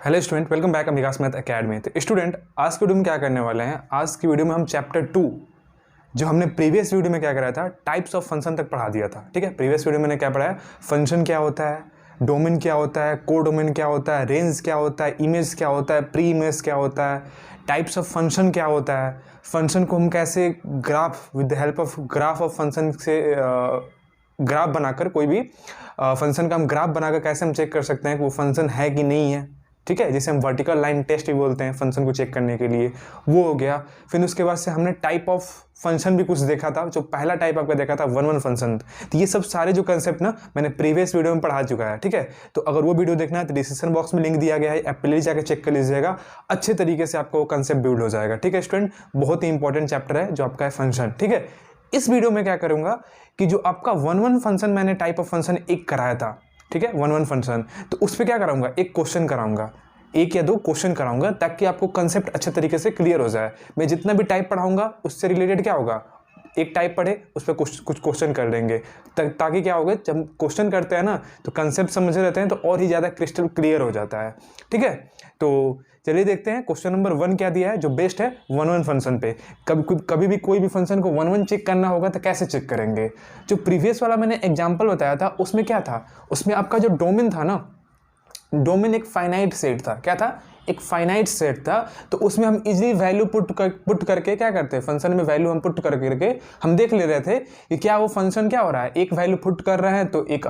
Hello student, welcome back विकास math academy. तो student, आज की वीडियो में क्या करने वाले हैं, आज की वीडियो में हम चैप्टर 2 जो हमने प्रीवियस वीडियो में क्या कराया था, टाइप्स ऑफ फंक्शन तक पढ़ा दिया था। ठीक है, प्रीवियस वीडियो में मैंने क्या पढ़ाया, फंक्शन क्या होता है, डोमेन क्या होता है, को डोमेन क्या होता है, रेंज क्या होता है, इमेज क्या होता है, प्री इमेज क्या होता है, टाइप्स ऑफ फंक्शन क्या होता है, फंक्शन को हम कैसे graph with the help of graph of function से ग्राफ बनाकर कोई भी फंक्शन का हम ग्राफ बनाकर कैसे हम चेक कर सकते हैं कि वो फंक्शन है कि नहीं है। ठीक है, जिसे हम वर्टिकल लाइन टेस्ट भी बोलते हैं फंक्शन को चेक करने के लिए, वो हो गया। फिर उसके बाद से हमने टाइप ऑफ फंक्शन भी कुछ देखा था। जो पहला टाइप आपका देखा था वन वन फंक्शन। तो ये सब सारे जो कंसेप्ट ना मैंने प्रीवियस वीडियो में पढ़ा चुका है। ठीक है, तो अगर वो वीडियो देखना है तो डिस्क्रिप्शन बॉक्स में लिंक दिया गया है, आप प्लीज जाकर चेक कर लीजिएगा। अच्छे तरीके से आपको वो कंसेप्ट बिल्ड हो जाएगा। ठीक है स्टूडेंट, बहुत ही इंपॉर्टेंट चैप्टर है जो आपका है फंक्शन। ठीक है, इस वीडियो में क्या करूंगा कि जो आपका वन वन फंक्शन मैंने टाइप ऑफ फंक्शन एक कराया था, ठीक है, वन वन फंक्शन, तो उस पर क्या कराऊंगा, एक क्वेश्चन कराऊंगा, एक या दो क्वेश्चन कराऊंगा ताकि आपको कंसेप्ट अच्छे तरीके से क्लियर हो जाए। मैं जितना भी टाइप पढ़ाऊंगा उससे रिलेटेड क्या होगा, एक टाइप पढ़े उस पर कुछ क्वेश्चन कर लेंगे ताकि क्या होगा, जब क्वेश्चन करते हैं ना तो कंसेप्ट समझ रहते हैं तो और ही ज़्यादा क्रिस्टल क्लियर हो जाता है। ठीक है, तो चलिए देखते हैं क्वेश्चन नंबर 1 क्या दिया है जो बेस्ट है वन वन फंक्शन पे। कभी भी कोई भी फंक्शन को वन वन चेक करना होगा तो कैसे चेक करेंगे। जो प्रीवियस वाला मैंने एग्जाम्पल बताया था उसमें क्या था, उसमें आपका जो डोमेन था ना, डोमेन एक फाइनाइट सेट था। क्या था, एक फाइनाइट सेट था। तो उसमें हम इजीली वैल्यू पुट करके क्या करते हैं, फंक्शन में वैल्यू हम पुट करके हम देख ले रहे थे कि क्या वो फंक्शन क्या हो रहा है, एक वैल्यू पुट कर रहे हैं तो एक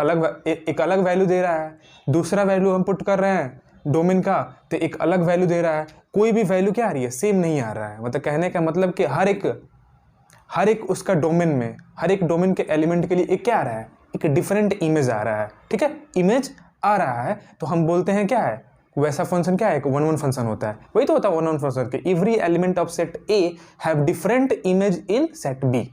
अलग वैल्यू दे रहा है, दूसरा वैल्यू हम पुट कर रहे हैं डोमेन का तो एक अलग वैल्यू दे रहा है। कोई भी वैल्यू क्या आ रही है, सेम नहीं आ रहा है। मतलब कहने का मतलब कि हर एक उसका डोमेन में, हर एक डोमेन के एलिमेंट के लिए एक क्या आ रहा है, एक डिफरेंट इमेज आ रहा है। ठीक है, इमेज आ रहा है तो हम बोलते हैं क्या है, वैसा फंक्शन क्या है, वन वन फंक्शन होता है। वही तो होता है वन वन फंक्शन के, every element of set A have different image in set B.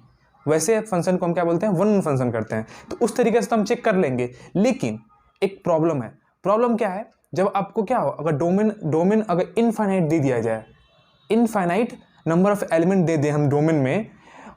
वैसे फंक्शन को हम क्या बोलते हैं, वन वन फंक्शन करते हैं। तो उस तरीके से तो हम चेक कर लेंगे। लेकिन एक प्रॉब्लम है। प्रॉब्लम क्या है, जब आपको क्या हो, अगर डोमेन अगर इनफाइनाइट दे दिया जाए, इनफाइनाइट नंबर ऑफ एलिमेंट दे दें हम डोमेन में,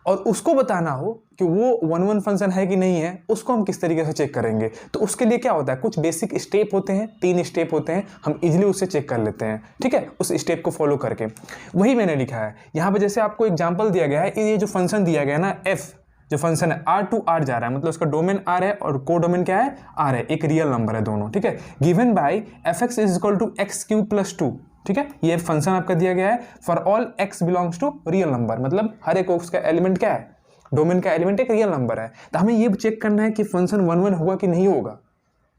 और उसको बताना हो कि वो वन वन फंक्शन है कि नहीं है, उसको हम किस तरीके से चेक करेंगे। तो उसके लिए क्या होता है, कुछ बेसिक स्टेप होते हैं, 3 स्टेप होते हैं, हम इजीली उससे चेक कर लेते हैं। ठीक है, उस स्टेप को फॉलो करके वही मैंने लिखा है यहाँ पे। जैसे आपको एग्जाम्पल दिया गया है, ये जो फंक्शन दिया गया है ना, एफ जो फंक्शन है R टू R जा रहा है, मतलब उसका डोमेन R है और को डोमेन क्या है, R है, एक रियल नंबर है दोनों। ठीक है, given by fx is equal to x cube plus 2। ठीक है, ये फंक्शन आपका दिया गया है for all x belongs to real number, मतलब हर एक उसका एलिमेंट क्या है, डोमेन का एलिमेंट एक रियल नंबर है। तो हमें ये चेक करना है कि फंक्शन वन वन होगा कि नहीं होगा,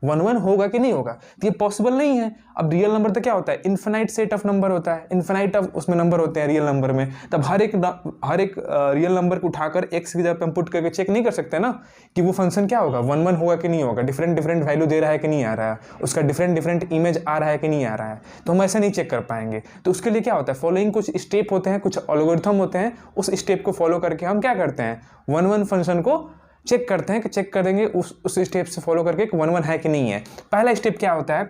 वन वन होगा कि नहीं होगा। तो ये पॉसिबल नहीं है। अब रियल नंबर तो क्या होता है, इन्फिनाइट सेट ऑफ नंबर होता है, इन्फिनाइट ऑफ उसमें नंबर होते हैं रियल नंबर में। तब हर एक रियल नंबर को उठाकर एक्स की जगह पे हम पुट करके चेक नहीं कर सकते ना कि वो फंक्शन क्या होगा, वन वन होगा कि नहीं होगा, डिफरेंट वैल्यू दे रहा है कि नहीं आ रहा है, उसका डिफरेंट इमेज आ रहा है कि नहीं आ रहा है। तो हम ऐसा नहीं चेक कर पाएंगे। तो उसके लिए क्या होता है, फॉलोइंग कुछ स्टेप होते हैं, कुछ एल्गोरिथम होते हैं, उस स्टेप को फॉलो करके हम क्या करते हैं, वन वन फंक्शन को चेक करते हैं कि चेक करेंगे उस स्टेप से फॉलो करके वन वन है कि नहीं है। पहला स्टेप क्या होता है,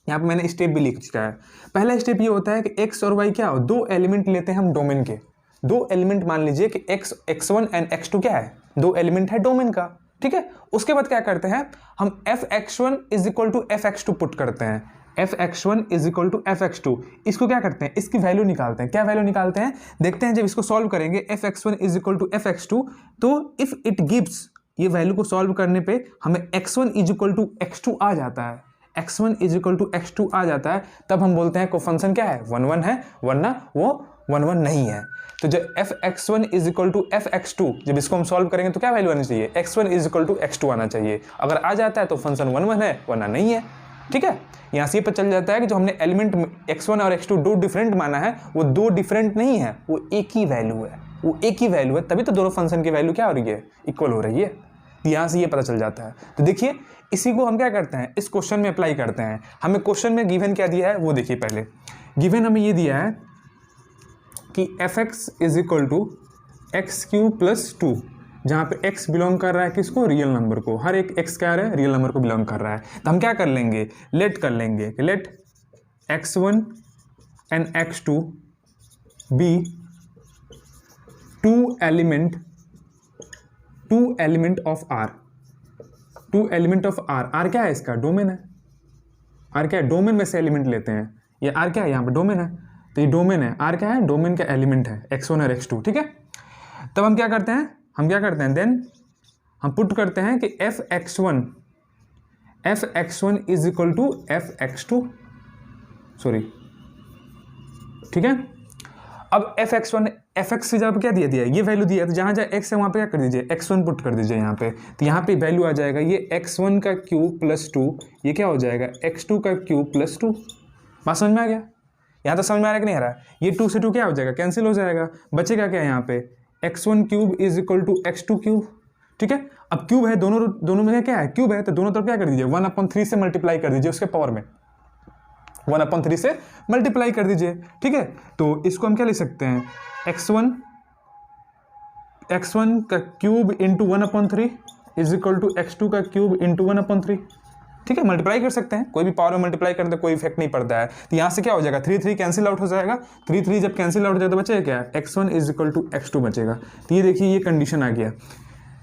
यहाँ पे मैंने स्टेप भी लिख चुका है। पहला स्टेप ये होता है कि एक्स और वाई क्या हो, दो एलिमेंट लेते हैं हम डोमेन के, दो एलिमेंट मान लीजिए कि x1 एंड x2 क्या है, दो एलिमेंट है डोमेन का। ठीक है, उसके बाद क्या करते हैं, हम fx1 is equal to fx2 put करते हैं, fx1 is equal to fx2। इसको क्या करते हैं, इसकी वैल्यू निकालते हैं। क्या वैल्यू निकालते हैं, देखते हैं। जब इसको सॉल्व करेंगे fx1 is equal to fx2, तो इफ इट गिव्स, ये वैल्यू को सॉल्व करने पे हमें x1 is equal to x2 आ जाता है, x1 is equal to x2 आ जाता है, तब हम बोलते हैं को फंक्शन क्या है, वन वन है, वरना वो वन वन नहीं है। तो जब fx1 is equal to fx2, जब इसको हम सॉल्व करेंगे तो क्या वैल्यू आनी चाहिए, x1 is equal to x2 आना चाहिए। अगर आ जाता है तो फंक्शन वन वन है, वरना नहीं है। ठीक है, यहाँ से पता चल जाता है कि जो हमने एलिमेंट x1 और x2 दो डिफरेंट माना है, वो दो डिफरेंट नहीं है, वो एक ही वैल्यू है, वो एक ही वैल्यू है। तभी तो दोनों फंक्शन की वैल्यू क्या हो रही है, इक्वल हो रही है। यहाँ से ये पता चल जाता है। तो देखिए, इसी को हम क्या करते हैं, इस क्वेश्चन में अप्लाई करते हैं। हमें क्वेश्चन में गिवन क्या दिया है वो देखिए। पहले गिवन हमें ये दिया है कि fx is equal to x cube plus 2, जहाँ पे x बिलोंग कर रहा है किसको, रियल नंबर को। हर एक x क्या है, रियल नंबर को बिलोंग कर रहा है। तो हम क्या कर लेंगे, लेट कर लेंगे कि let x1 and x2 be two element of R। Two element of R, R क्या है, इसका डोमेन है। आर क्या है, डोमेन में से एलिमेंट लेते हैं, ये आर क्या है, यहाँ पे डोमेन है, तो ये डोमेन है, आर क्या है, डोमेन का एलिमेंट है x1 और x2, ठीक है। तब हम क्या करते हैं, देन हम पुट करते हैं कि f(x1) is equal to f(x2), sorry, ठीक है। अब f(x1) fx की जगह क्या दिया दिया है, ये वैल्यू दिया है, तो जहाँ जहाँ x है वहाँ पे क्या कर दीजिए, x1 पुट कर दीजिए यहाँ पे, तो यहाँ पे वैल्यू आ जाएगा ये x1 का क्यूब प्लस 2, ये क्या हो जाएगा x2 का क्यूब प्लस 2। बात समझ में आ गया, यहाँ तो समझ में आ रहा है कि नहीं आ रहा है, ये 2 से 2 क्या हो जाएगा, कैंसिल हो जाएगा, बचेगा क्या यहाँ पे, x1 cube is equal to x2 cube, ठीक है। अब क्यूब है, दोनों में क्या है, क्यूब है, तो दोनों तरफ क्या कर दीजिए, 1/3 से मल्टीप्लाई कर दीजिए, उसके पावर में 1/3 से मल्टीप्लाई कर दीजिए, ठीक है। तो इसको हम क्या लिख सकते हैं, x1 का cube into 1/3 is equal to x2 का क्यूब इंटू 1/3, ठीक है। मल्टीप्लाई कर सकते हैं, कोई भी पावर में मल्टीप्लाई करते कोई इफेक्ट नहीं पड़ता है। तो यहाँ से क्या हो जाएगा, 3 कैंसिल आउट हो जाएगा, 3 जब कैंसिल आउट हो जाएगा तो बचेगा क्या, x1 is equal to x2 बचेगा। तो ये देखिए ये कंडीशन आ गया,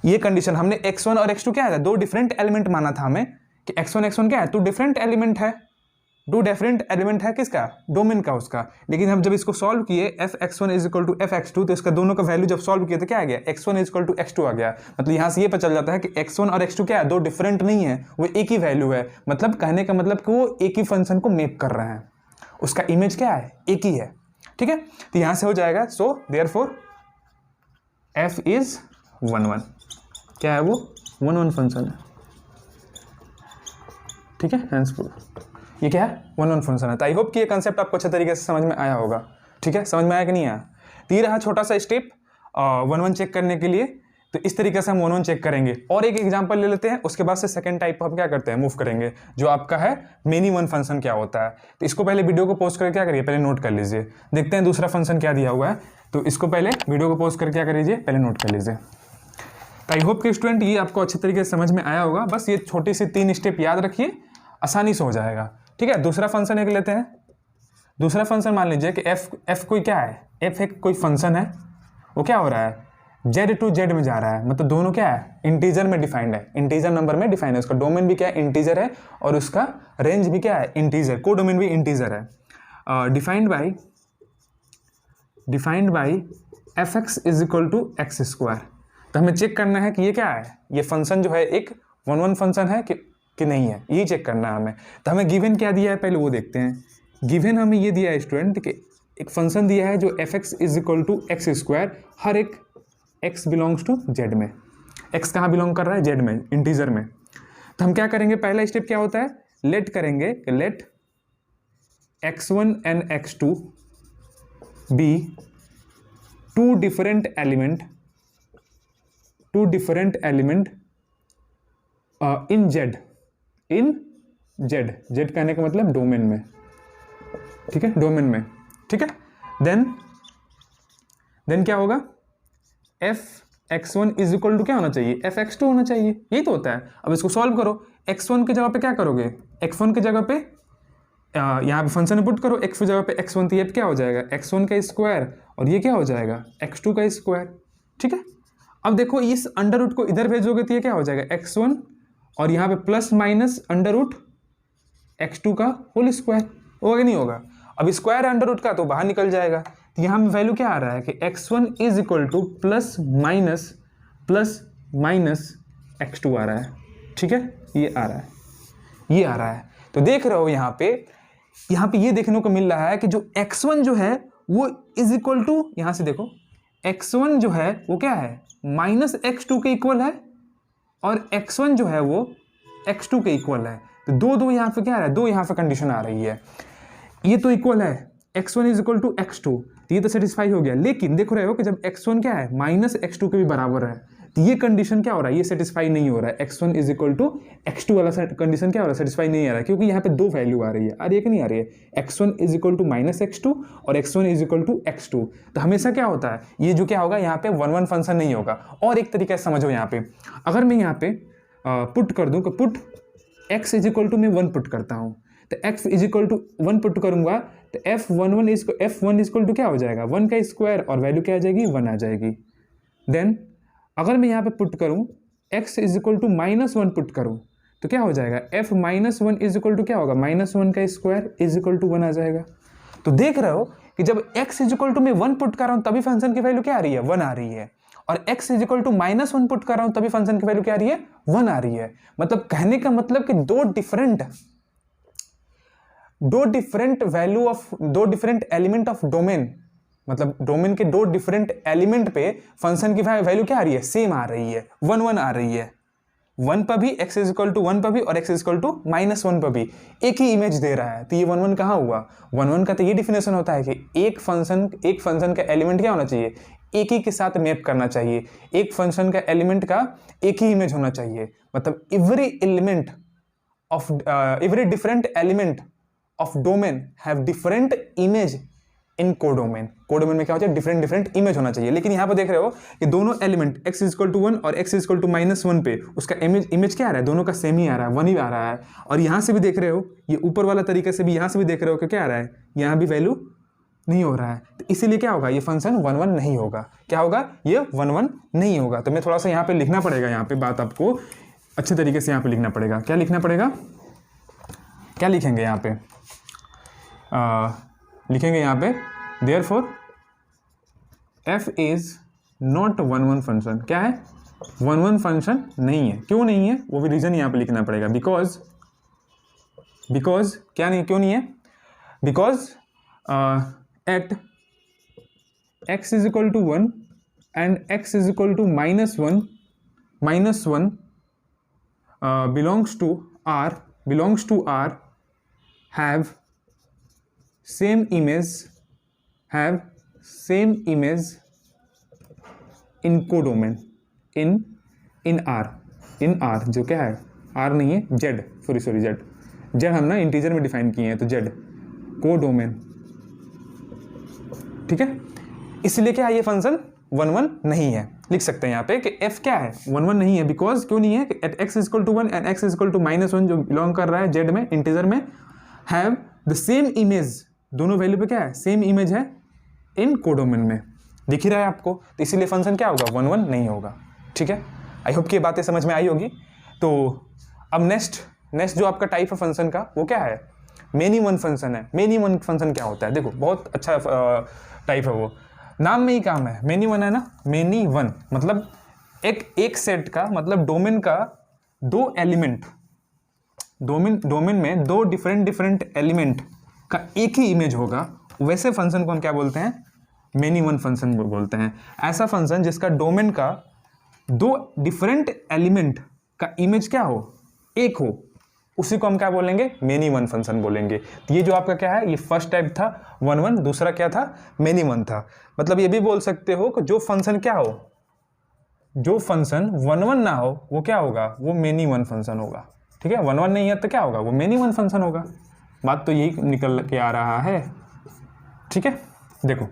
ये कंडीशन हमने x1 और x2 क्या है, दो डिफरेंट एलिमेंट माना था हमें कि x1 क्या है, तो डिफरेंट एलिमेंट है, दो डिफरेंट एलिमेंट है किसका, डोमेन का उसका। लेकिन हम जब इसको सॉल्व किए f(x1) is equal to f(x2), तो इसका दोनों का वैल्यू जब सॉल्व किए तो क्या आ गया, x1 is equal to x2 आ गया। मतलब यहाँ से ये पता चल जाता है कि x1 और x2 क्या है, दो डिफरेंट नहीं है, वो एक ही वैल्यू है। मतलब कहने का मतलब कि वो एक ही फंक्शन को मैप कर रहे हैं, उसका इमेज क्या है, एक ही है, ठीक है। तो यहाँ से हो जाएगा, सो देयरफॉर f इज 1/1, क्या है वो 1/1 फंक्शन है, ठीक है। हैंसफुल ये क्या है, 1/1 फंक्शन है। तो आई होप कि ये कंसेप्ट आपको अच्छे तरीके से समझ में आया होगा, ठीक है। समझ में आया कि नहीं आया, तो ये रहा छोटा सा स्टेप 1/1 चेक करने के लिए। तो इस तरीके से हम 1/1 चेक करेंगे, और एक एग्जांपल ले लेते हैं, उसके बाद से सेकंड टाइप हम क्या करते हैं, मूव करेंगे, जो आपका है मेनी वन फंक्शन क्या होता है। तो इसको पहले वीडियो को पोस्ट करके क्या करिए, पहले नोट कर लीजिए, देखते हैं दूसरा फंक्शन क्या दिया हुआ है। तो इसको पहले वीडियो को पोस्ट करके क्या कर लीजिए, पहले नोट कर लीजिए। तो आई होप कि स्टूडेंट ये आपको अच्छे तरीके से समझ में आया होगा। बस ये छोटी सी 3 स्टेप याद रखिए, आसानी से हो जाएगा, ठीक है। दूसरा फंक्शन एक लेते हैं, दूसरा फंक्शन मान लीजिए कि f कोई क्या है, f एक कोई फंक्शन है, वो क्या हो रहा है, z टू z में जा रहा है, मतलब दोनों क्या है, इंटीजर में डिफाइंड है, इंटीजर नंबर में डिफाइंड है, उसका डोमेन भी क्या है, इंटीजर है, और उसका रेंज भी क्या है, इंटीजर, को डोमेन भी इंटीजर है। Defined by f(x) is equal to x²। तो हमें चेक करना है कि ये क्या है, ये फंक्शन जो है एक 1/1 फंक्शन है कि नहीं है, ये चेक करना है हमें। तो हमें गिवन क्या दिया है, पहले वो देखते हैं। गिवन हमें ये दिया है स्टूडेंट कि एक फंक्शन दिया है जो f(x) is equal to x², हर एक x बिलोंग्स टू z में, x कहाँ बिलोंग कर रहा है, z में, इंटीजर में। तो हम क्या करेंगे, पहला स्टेप क्या होता है, लेट करेंगे कि let x1 and x2 be two different element in z कहने का मतलब डोमेन में, ठीक है, डोमेन में, ठीक है। देन क्या होगा, f(x1) इज इक्वल टू क्या होना चाहिए, f(x2) होना चाहिए, यही तो होता है। अब इसको सॉल्व करो, x1 की जगह पे क्या करोगे, x1 की जगह पे यहाँ पे फंक्शन पुट करो, x की जगह पे x1, तो ये क्या हो जाएगा, x1 का स्क्वायर, और ये क्या हो जाएगा, x2 का स्क्वायर, ठीक है। अब देखो इस अंडर रूट को इधर भेजोगे तो ये क्या हो जाएगा, x1, और यहाँ पे plus minus under root x2 का होल स्क्वायर, होगा नहीं होगा। अब स्क्वायर अंडर रूट का तो बाहर निकल जाएगा। तो यहाँ में वैल्यू क्या आ रहा है कि x1 is equal two plus minus x2 आ रहा है, ठीक है, ये आ रहा है। तो देख रहे हो यहाँ पे ये देखने को मिल रहा है कि जो x1 जो है वो इज इक्वल टू, यहाँ से देखो x1 जो है वो क्या है, माइनस x2 के इक्वल है, और x1 जो है वो x2 के इक्वल है। तो दो यहाँ पे क्या आ रहा है, दो यहाँ पे कंडीशन आ रही है, ये तो इक्वल है, x1 is equal to x2, तो ये तो सेटिस्फाई हो गया। लेकिन देख रहे हो कि जब x1 क्या है, माइनस x2 के भी बराबर है, तो ये कंडीशन क्या हो रहा है, ये सेटिस्फाई नहीं हो रहा है, x1 is equal to x2 वाला कंडीशन क्या हो रहा है, सेटिस्फाई नहीं आ रहा है, क्योंकि यहाँ पे दो वैल्यू आ रही है, और एक नहीं आ रही है, x1 is equal to minus x2 और x1 is equal to x2। तो हमेशा क्या होता है, ये जो क्या होगा, यहाँ पे 1/1 फंक्शन नहीं होगा। और एक तरीके से समझो, यहाँ पे अगर मैं यहाँ पे पुट कर दूँ कि put x is equal to मैं 1 पुट करता हूँ, तो x is equal to 1 put करूंगा, तो f1 इज इक्वल टू क्या हो जाएगा, 1 का स्क्वायर, और वैल्यू क्या आ जाएगी, 1 आ जाएगी। देन अगर मैं यहाँ पे पुट करूँ x is equal to -1 put करूँ, तो क्या हो जाएगा f minus one is equal to क्या होगा, -1 का स्क्वायर इज इक्वल टू 1 आ जाएगा। तो देख रहे हो कि जब x इज इक्वल टू मैं 1 पुट कर रहा हूं तभी फंक्शन की वैल्यू क्या आ रही है, 1 आ रही है, और x is equal to -1 put कर रहा हूं तभी फंक्शन की वैल्यू क्या आ रही है, 1 आ रही है। मतलब कहने का मतलब कि दो डिफरेंट एलिमेंट ऑफ डोमेन, मतलब डोमेन के दो डिफरेंट एलिमेंट पे फंक्शन की वैल्यू क्या आ रही है, सेम आ रही है, 1 1 आ रही है। 1 पर भी x इज इक्वल टू 1 पर भी और x इज इक्वल टू -1 पर भी एक ही इमेज दे रहा है। तो ये 1 1 कहाँ हुआ, 1 1 का तो ये डिफिनेशन होता है कि एक फंक्शन का एलिमेंट क्या होना चाहिए, एक ही के साथ मैप करना चाहिए, एक फंक्शन का एलिमेंट का एक ही इमेज होना चाहिए। मतलब every different element of domain have different image in codomain. Codomain में क्या होता है, डिफरेंट इमेज होना चाहिए। लेकिन यहाँ पर देख रहे हो कि दोनों element x is equal to 1 और x इज इक्वल टू -1 पे उसका इमेज क्या आ रहा है, दोनों का सेम ही आ रहा है, 1 ही आ रहा है। और यहाँ से भी देख रहे हो, ये ऊपर वाला तरीके से भी यहाँ से भी देख रहे हो कि क्या आ रहा है, यहाँ भी वैल्यू नहीं हो रहा है। तो इसीलिए क्या होगा, ये फंक्शन 1 1 नहीं होगा। क्या होगा, ये 1 1 नहीं होगा। तो मैं थोड़ा सा यहाँ पे लिखना पड़ेगा, यहाँ पे बात आपको अच्छे तरीके से यहाँ पे लिखना पड़ेगा। क्या लिखना पड़ेगा, क्या लिखेंगे यहाँ पे, लिखेंगे यहाँ पे therefore f is not 1 1 function. क्या है, 1 1 फंक्शन नहीं है। क्यों नहीं है, वो भी रीजन यहाँ पे लिखना पड़ेगा। बिकॉज क्या नहीं, क्यों नहीं है, because at x is equal to 1 and x is equal to -1 belongs to R have same image in codomain in R जो क्या है, R नहीं है, Z हम ना इंटीजर में डिफाइन किए हैं, तो Z कोडोमेन, ठीक है। इसलिए क्या है, ये फंक्शन 1 1 नहीं है। लिख सकते हैं यहाँ पे कि f क्या है, 1 1 नहीं है। बिकॉज क्यों नहीं है, at x is equal to 1 and x is equal to -1 जो बिलोंग कर रहा है Z में, इंटीजर में, हैव द सेम इमेज, दोनों वैल्यू पे क्या है, सेम इमेज है इन कोडोमेन में। दिख ही रहा है आपको, तो इसीलिए फंक्शन क्या होगा, 1 1 नहीं होगा। ठीक है, आई होप कि ये बातें समझ में आई होगी। तो अब नेक्स्ट जो आपका टाइप है फंक्शन का, वो क्या है, मेनी वन फंक्शन है। मेनी वन फंक्शन क्या होता है, देखो बहुत अच्छा टाइप है, वो नाम में ही काम है, मेनी वन है ना। मेनी वन मतलब एक सेट का, मतलब डोमेन का दो एलिमेंट, डोमेन में दो डिफरेंट एलिमेंट का एक ही इमेज होगा, वैसे फंक्शन को हम क्या बोलते हैं, मेनी वन फंक्शन बोलते हैं। ऐसा फंक्शन जिसका डोमेन का दो डिफरेंट एलिमेंट का इमेज क्या हो, एक हो, उसी को हम क्या बोलेंगे, मेनी वन फंक्शन बोलेंगे। तो ये जो आपका क्या है, ये फर्स्ट टाइप था 1 1, दूसरा क्या था, मेनी वन था। मतलब ये भी बोल सकते हो कि जो फंक्शन क्या हो, जो फंक्शन 1 1 ना हो, वो क्या होगा, वो मेनी वन फंक्शन होगा। ठीक है, 1 1 नहीं है तो क्या होगा, वो मेनी वन फंक्शन होगा। बात तो यही निकल के आ रहा है। ठीक है, देखो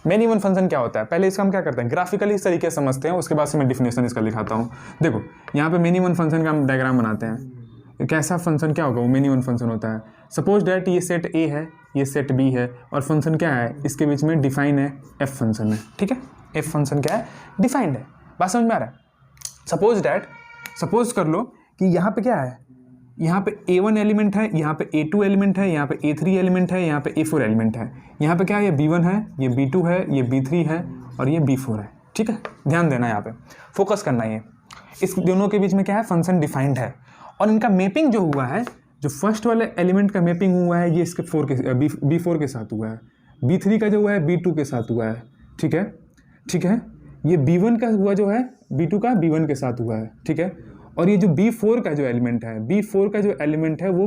मेनी वन फंक्शन क्या होता है, पहले इसका हम क्या करते हैं, ग्राफिकली इस तरीके से समझते हैं, उसके बाद से मैं डिफिनेशन इसका लिखाता हूँ। देखो यहाँ पे मेनी वन फंक्शन का हम डायग्राम बनाते हैं। कैसा फंक्शन क्या होगा, वो मेनी वन फंक्शन होता है। सपोज डैट ये सेट ए है, ये सेट बी है, और फंक्शन क्या है, इसके बीच में डिफाइन है, एफ फंक्शन है। ठीक है, एफ फंक्शन क्या है, डिफाइंड है। बात समझ में आ रहा है। सपोज कर लो कि यहाँ पे क्या है, यहाँ पे A1 एलिमेंट है, यहाँ पे A2 एलिमेंट है, यहाँ पे A3 एलिमेंट है, यहाँ पे A4 एलिमेंट है। यहाँ पे क्या है, ये B1 है, ये B2 है, ये B3 है और ये B4 है। ठीक है, ध्यान देना, यहाँ पे फोकस करना है। इस दोनों के बीच में क्या है, फंक्शन डिफाइंड है, और इनका मैपिंग जो हुआ है, जो फर्स्ट वाले एलिमेंट का मैपिंग हुआ है, ये इसके B4 के साथ हुआ है। B3 का जो हुआ है B2 के साथ हुआ है। ठीक है, ये B1 का हुआ जो है B2 का B1 के साथ हुआ है। ठीक है, और ये जो B4 का जो एलिमेंट है, B4 का जो एलिमेंट है वो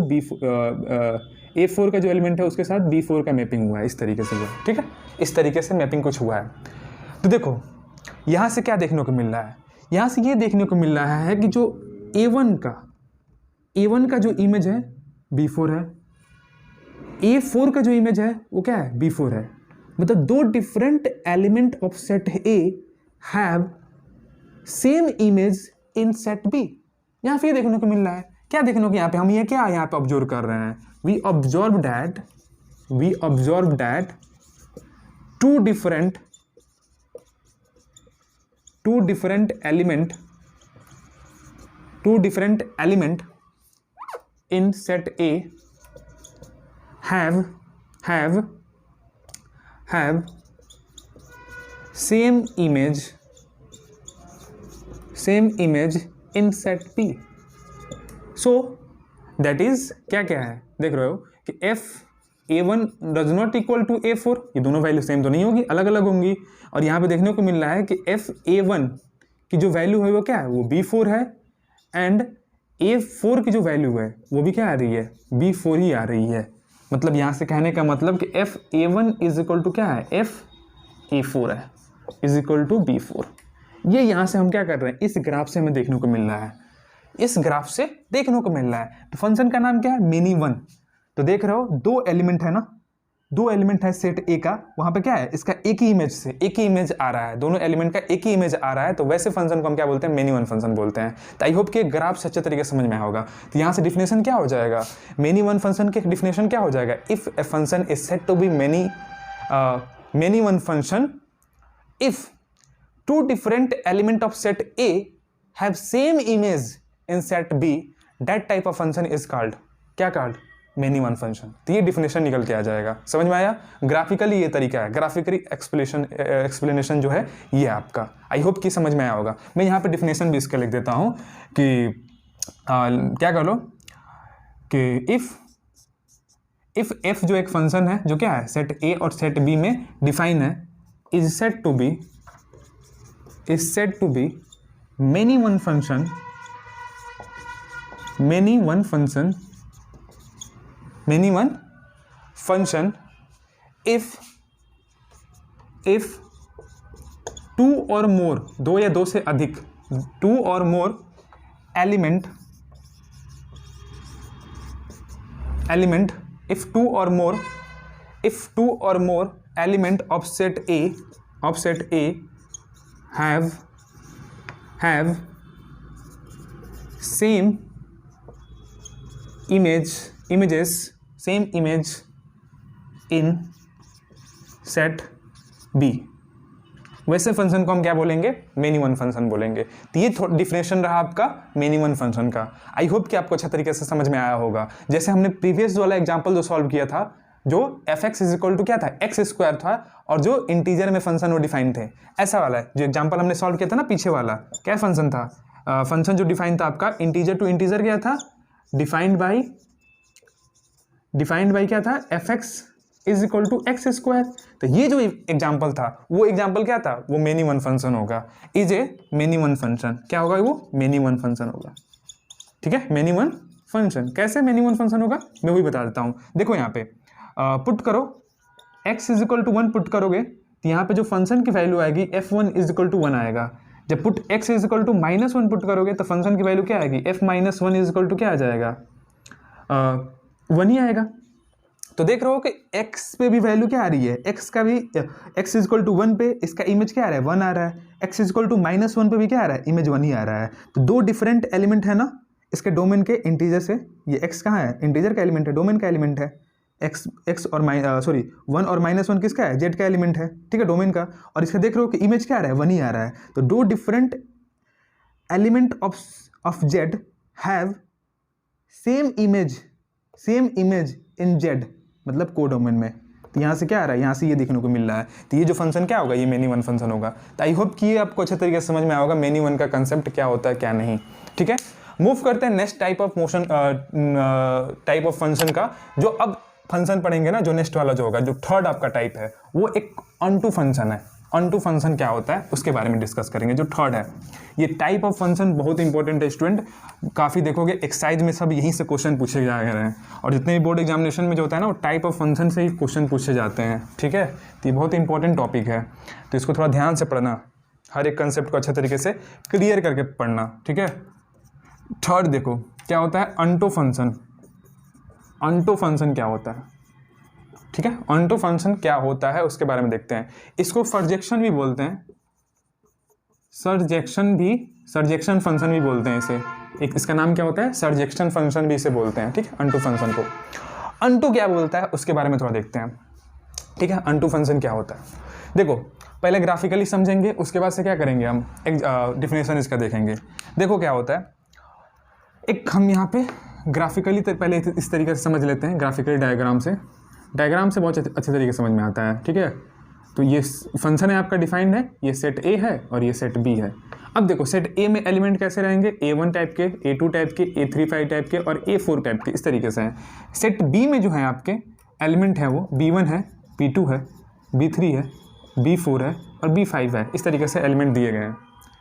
A4 का जो एलिमेंट है उसके साथ B4 का मैपिंग हुआ है, इस तरीके से हुआ है। ठीक है, इस तरीके से मैपिंग कुछ हुआ है। तो देखो यहाँ से क्या देखने को मिल रहा है, यहाँ से ये देखने को मिल रहा है कि जो A1 का जो इमेज है B4 है, A4 का जो इमेज है वो क्या है, B4 है। मतलब दो different element of set A have same image in set B। यहाँ पे देखने को मिल रहा है, क्या देखने को, यहाँ पे हम ये क्या यहाँ पे ऑब्जर्व कर रहे हैं, we observe that two different element two different element in set A have same image in set P. So that is क्या है, देख रहे हो कि A1 does not equal to A4, ये दोनों वैल्यू सेम तो नहीं होगी, अलग अलग होंगी। और यहाँ पे देखने को मिल रहा है कि A1 की जो वैल्यू है वो क्या है, वो B4 है, एंड A4 की जो वैल्यू है वो भी क्या आ रही है, B4 ही आ रही है। मतलब यहाँ से कहने का मतलब कि A1 इज इक्वल टू क्या है, A4 है, इज इक्वल टू B4। ये यहाँ से हम क्या कर रहे हैं, इस ग्राफ से हमें देखने को मिल रहा है, इस ग्राफ से देखने को मिल रहा है। तो फंक्शन का नाम क्या है, मेनी वन। तो देख रहे हो दो एलिमेंट है ना, दो एलिमेंट है सेट ए का, वहाँ पे क्या है, इसका एक ही इमेज से एक ही इमेज आ रहा है, दोनों एलिमेंट का एक ही इमेज आ रहा है। तो वैसे फंक्शन को हम क्या बोलते हैं, मेनी वन फंक्शन बोलते हैं। तो आई होप कि ग्राफ से अच्छे तरीके से समझ में आया होगा। तो यहाँ से डिफिनेशन क्या हो जाएगा, मेनी वन फंक्शन के डिफिनेशन क्या हो जाएगा, if a function is set to be many one function if two different element of set A have same image in set B, that type of function is called, क्या called, many one function. तो ये definition निकल के आ जाएगा, समझ में आया। Graphically ये तरीका है, ग्राफिकली एक्सप्लेनेशन जो है ये आपका, आई होप कि समझ में आया होगा। मैं यहाँ पे डिफिनेशन भी इसका लिख देता हूँ कि क्या कर लो कि इफ एफ जो एक फंक्शन है जो क्या है सेट ए और सेट बी में डिफाइन है, is set to be many one function if two और मोर, दो या दो से अधिक, टू और more element if two or more element of set A have same image in set B, वैसे फंक्शन को हम क्या बोलेंगे, मेनी वन फंक्शन बोलेंगे। तो ये डिफिनेशन रहा आपका मेनी वन फंक्शन का। आई होप कि आपको अच्छा तरीके से समझ में आया होगा। जैसे हमने प्रीवियस वाला एग्जांपल जो सॉल्व किया था, जो fx इज इक्वल टू क्या था, एक्स स्क्वायर था, और जो इंटीजर में फंक्शन वो डिफाइन थे, ऐसा वाला है जो एग्जाम्पल हमने सॉल्व किया था ना पीछे वाला, क्या फंक्शन था, फंक्शन जो डिफाइन था आपका इंटीजर टू इंटीजर क्या था, डिफाइंड बाई क्या था, fx is equal to x square. तो ये जो एग्जाम्पल था वो एग्जाम्पल क्या था, वो मेनी वन फंक्शन होगा, is a many one function. क्या होगा वो, मेनी वन फंक्शन होगा। ठीक है, मेनी वन फंक्शन कैसे मेनी वन फंक्शन होगा मैं वही बता देता हूँ। देखो यहाँ पे पुट करो x is equal to 1 put करोगे तो यहाँ पे जो फंक्शन की वैल्यू आएगी f1 इज इक्वल टू 1 आएगा। जब put x is equal to -1 put करोगे तो फंक्शन की वैल्यू क्या आएगी, f-1 इज इक्वल टू क्या आ जाएगा, 1 ही आएगा। तो देख रहे हो कि x पे भी वैल्यू क्या आ रही है, x का भी x इज इक्वल टू 1 पे इसका इमेज क्या आ रहा है, 1 आ रहा है, x इज इक्वल टू -1 पे भी क्या आ रहा है, इमेज 1 ही आ रहा है। तो दो डिफरेंट एलिमेंट है ना इसके डोमेन के इंटीजर से, ये x कहाँ है, इंटीजर का एलिमेंट है, डोमेन का एलिमेंट है, x और 1 और -1 किसका है, z का एलिमेंट है, ठीक है, डोमेन का। और इसका देख रहे हो कि इमेज क्या आ रहा है, 1 ही आ रहा है। तो दो different element of z have same image in z, मतलब को डोमेन में। तो यहाँ से क्या आ रहा है, यहाँ से ये देखने को मिल रहा है। तो ये जो फंक्शन क्या होगा, ये मेनी वन फंक्शन होगा। तो आई होप कि ये आपको अच्छे तरीके से समझ में आया होगा मेनी वन का कंसेप्ट क्या होता है क्या नहीं। ठीक है, मूव करते हैं नेक्स्ट टाइप ऑफ फंक्शन का। जो अब फंक्शन पढ़ेंगे ना, जो नेक्स्ट वाला जो होगा, जो थर्ड आपका टाइप है, वो एक ऑनटू फंक्शन है। ऑनटू फंक्शन क्या होता है उसके बारे में डिस्कस करेंगे। जो थर्ड है, ये टाइप ऑफ फंक्शन बहुत इंपॉर्टेंट है स्टूडेंट, काफ़ी देखोगे एक्सरसाइज में सब यहीं से क्वेश्चन पूछे जा रहे हैं, और जितने भी बोर्ड एग्जामिनेशन में जो होता है ना, वो टाइप ऑफ फंक्शन से ही क्वेश्चन पूछे जाते हैं। ठीक है, तो ये बहुत इंपॉर्टेंट टॉपिक है, तो इसको थोड़ा ध्यान से पढ़ना, हर एक कंसेप्ट को अच्छे तरीके से क्लियर करके पढ़ना। ठीक है, थर्ड देखो क्या होता है, ऑनटू फंक्शन। ऑनटू फंक्शन क्या होता है, ठीक है, ऑनटू फंक्शन क्या होता है उसके बारे में देखते हैं। इसको सर्जेक्शन भी बोलते हैं, सर्जेक्शन फंक्शन भी बोलते हैं इसे। एक इसका नाम क्या होता है, सर्जेक्शन फंक्शन भी इसे बोलते हैं। ठीक है, ऑनटू फंक्शन को ऑनटू क्या बोलता है उसके बारे में थोड़ा देखते हैं। ठीक है, ऑनटू फंक्शन क्या होता है, देखो पहले ग्राफिकली समझेंगे, उसके बाद से क्या करेंगे हम, एक डिफिनेशन इसका देखेंगे। देखो क्या होता है, एक हम यहाँ पे ग्राफिकली पहले इस तरीके से समझ लेते हैं, ग्राफिकली डायग्राम से बहुत अच्छे तरीके से समझ में आता है, ठीक है। तो ये फंक्शन है आपका डिफाइंड है, ये सेट ए है और ये सेट बी है। अब देखो सेट ए में एलिमेंट कैसे रहेंगे, A1 टाइप के, A2 टाइप के, A3 टाइप के और A4 टाइप के, इस तरीके से हैं। सेट बी में जो है आपके एलिमेंट है वो B1 है, B2 है, B3 है, B4 है और B5 है, इस तरीके से एलिमेंट दिए गए हैं,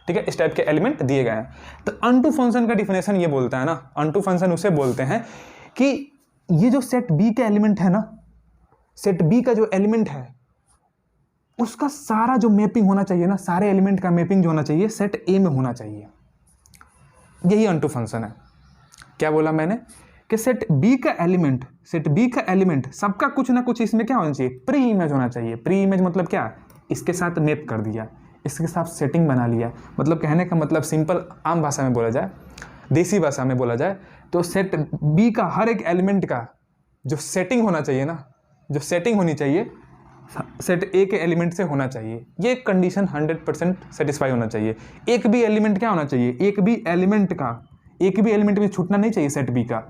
ठीक है। इस टाइप के एलिमेंट दिए गए हैं। तो अनटू फंक्शन का डिफिनेशन ये बोलता है ना, अनटू फंक्शन उसे बोलते हैं कि ये जो सेट बी का एलिमेंट है ना, सेट बी का जो एलिमेंट है उसका सारा जो मैपिंग होना चाहिए ना, सारे एलिमेंट का मैपिंग जो होना चाहिए सेट ए में होना चाहिए। यही अनटू फंक्शन है। क्या बोला मैंने कि सेट बी का एलिमेंट सबका कुछ ना कुछ इसमें क्या होना चाहिए, प्री इमेज होना चाहिए। प्री इमेज मतलब क्या, इसके साथ मैप कर दिया, इसके साथ सेटिंग बना लिया। मतलब कहने का मतलब सिंपल आम भाषा में बोला जाए, देसी भाषा में बोला जाए तो सेट बी का हर एक एलिमेंट का जो सेटिंग होना चाहिए ना, जो सेटिंग होनी चाहिए सेट ए के एलिमेंट से होना चाहिए। ये कंडीशन 100% सेटिस्फाई होना चाहिए। एक भी एलिमेंट क्या होना चाहिए, एक भी एलिमेंट में छूटना नहीं चाहिए सेट बी का।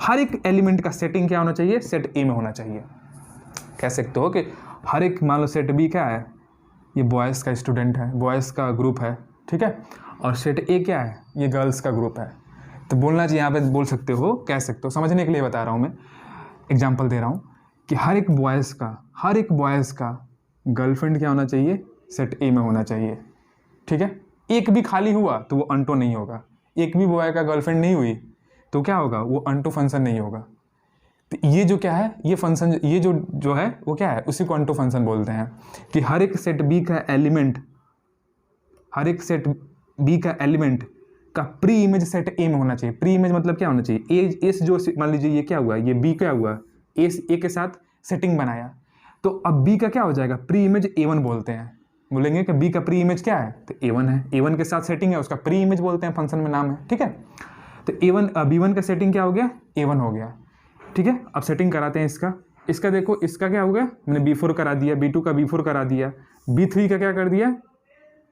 हर एक एलिमेंट का सेटिंग क्या होना चाहिए, सेट ए में होना चाहिए। कह सकते हो कि हर एक, मान लो सेट बी क्या है, ये बॉयज़ का स्टूडेंट है, बॉयज़ का ग्रुप है, ठीक है, और सेट ए क्या है, ये गर्ल्स का ग्रुप है। तो बोलना चाहिए, यहाँ पे बोल सकते हो, कह सकते हो, समझने के लिए बता रहा हूँ मैं, एग्जाम्पल दे रहा हूँ कि हर एक बॉयज़ का गर्लफ्रेंड क्या होना चाहिए, सेट ए में होना चाहिए, ठीक है। एक भी खाली हुआ तो वो अनटू नहीं होगा, एक भी बॉय का गर्लफ्रेंड नहीं हुई तो क्या होगा, वो अनटू फंक्शन नहीं होगा। तो ये जो क्या है, ये फंक्शन, ये जो है वो क्या है, उसी को अनटू फंक्शन बोलते हैं। कि हर एक सेट बी का एलिमेंट का प्री इमेज सेट ए में होना चाहिए। प्री इमेज मतलब क्या होना चाहिए, एस जो मान लीजिए ये क्या हुआ, ये बी क्या हुआ, एस ए के साथ सेटिंग बनाया, तो अब बी का क्या हो जाएगा, प्री इमेज A1 बोलते हैं। बोलेंगे कि बी का प्री इमेज क्या है, तो A1 है, A1 के साथ सेटिंग है, उसका प्री इमेज बोलते हैं, फंक्शन में नाम है, ठीक है। तो B1 का सेटिंग क्या हो गया, A1 हो गया, ठीक है। अब सेटिंग कराते हैं इसका देखो, इसका क्या हो गया, मैंने B4 करा दिया, B2 का B4 करा दिया, B3 का क्या कर दिया,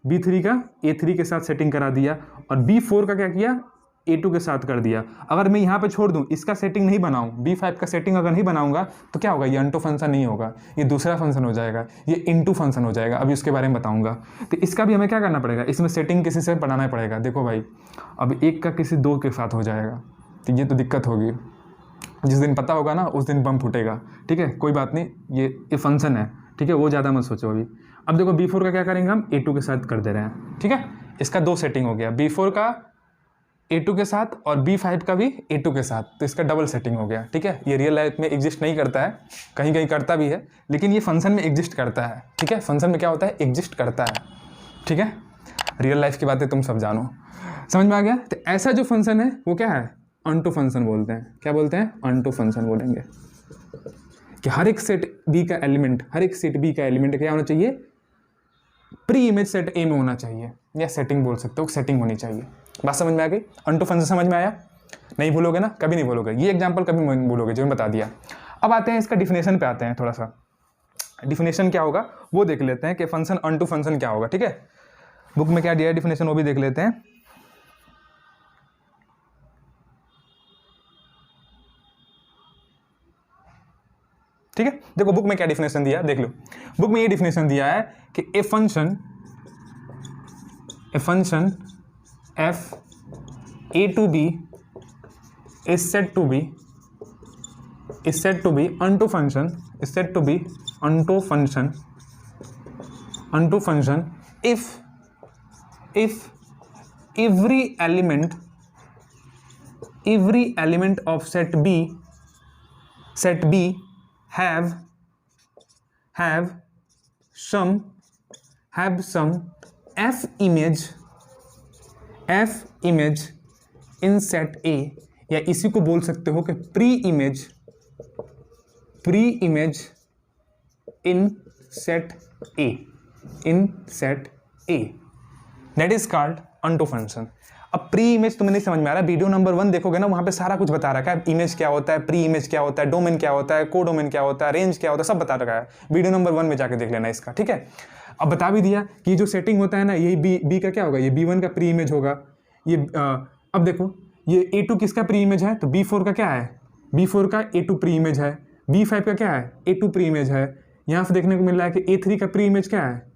B3 का A3 के साथ सेटिंग करा दिया, और B4 का क्या किया, A2 के साथ कर दिया। अगर मैं यहाँ पे छोड़ दूँ, इसका सेटिंग नहीं बनाऊँ, B5 का सेटिंग अगर नहीं बनाऊंगा तो क्या होगा, ये अनटू फंक्शन नहीं होगा, ये दूसरा फंक्शन हो जाएगा, ये इनटू फंक्शन हो जाएगा। अभी उसके बारे में बताऊंगा। तो इसका भी हमें क्या करना पड़ेगा, इसमें सेटिंग किसी से बनाना पड़ेगा। देखो भाई, अब एक का किसी दो के साथ हो जाएगा, तो ये तो दिक्कत होगी। जिस दिन पता होगा ना, उस दिन बम फूटेगा, ठीक है। कोई बात नहीं, ये फंक्शन है, ठीक है, वो ज़्यादा मत सोचो अभी। अब देखो B4 का क्या करेंगे, हम A2 के साथ कर दे रहे हैं, ठीक है। इसका दो सेटिंग हो गया, B4 का A2 के साथ और B5 का भी A2 के साथ, तो इसका डबल सेटिंग हो गया, ठीक है। ये रियल लाइफ में एग्जिस्ट नहीं करता है, कहीं कहीं करता भी है, लेकिन ये फंक्शन में एग्जिस्ट करता है, ठीक है। फंक्शन में क्या होता है, एग्जिस्ट करता है, ठीक है। रियल लाइफ की बातें तुम सब जानो, समझ में आ गया। तो ऐसा जो फंक्शन है वो क्या है, अनटू फंक्शन बोलते हैं। क्या बोलते हैं, अनटू फंक्शन बोलेंगे। कि हर एक सेट बी का एलिमेंट क्या होना चाहिए, प्री इमेज सेट ए में होना चाहिए, या सेटिंग बोल सकते हो, सेटिंग होनी चाहिए। बात समझ में आ गई, अनटू फंक्शन समझ में आया, नहीं भूलोगे ना, कभी नहीं भूलोगे, ये एग्जांपल कभी नहीं भूलोगे जो मैं बता दिया। अब आते हैं इसका डिफिनेशन पे, आते हैं थोड़ा सा। डिफिनेशन क्या होगा वो देख लेते हैं कि फंक्शन अनटू फंक्शन क्या होगा, ठीक है। बुक में क्या दिया है डिफिनेशन, वो भी देख लेते हैं। ठीक है, देखो बुक में क्या डिफिनेशन दिया, देख लो। बुक में ये डिफिनेशन दिया है कि a function f a to b is said to be unto function if every element of set b have some f image in set A, या इसी को बोल सकते हो कि pre image in set A that is called unto function। अब pre image तुम्हें नहीं समझ में आ रहा, वीडियो नंबर 1 देखोगे ना, वहां पे सारा कुछ बता रखा है। इमेज क्या होता है, प्री इमेज क्या होता है, डोमेन क्या होता है, कोडोमेन क्या होता है, रेंज क्या होता है, सब बता रखा है। वीडियो नंबर 1 में जाके देख लेना इसका, ठीक है। अब बता भी दिया कि जो सेटिंग होता है ना, यही बी का क्या होगा, ये B1 का प्री इमेज होगा। ये अब देखो, ये A2 किसका प्री इमेज है, तो B4 का क्या है, B4 का A2 प्री इमेज है, B5 का क्या है, A2 प्री इमेज है। यहाँ से देखने को मिल रहा है कि A3 का प्री इमेज क्या है,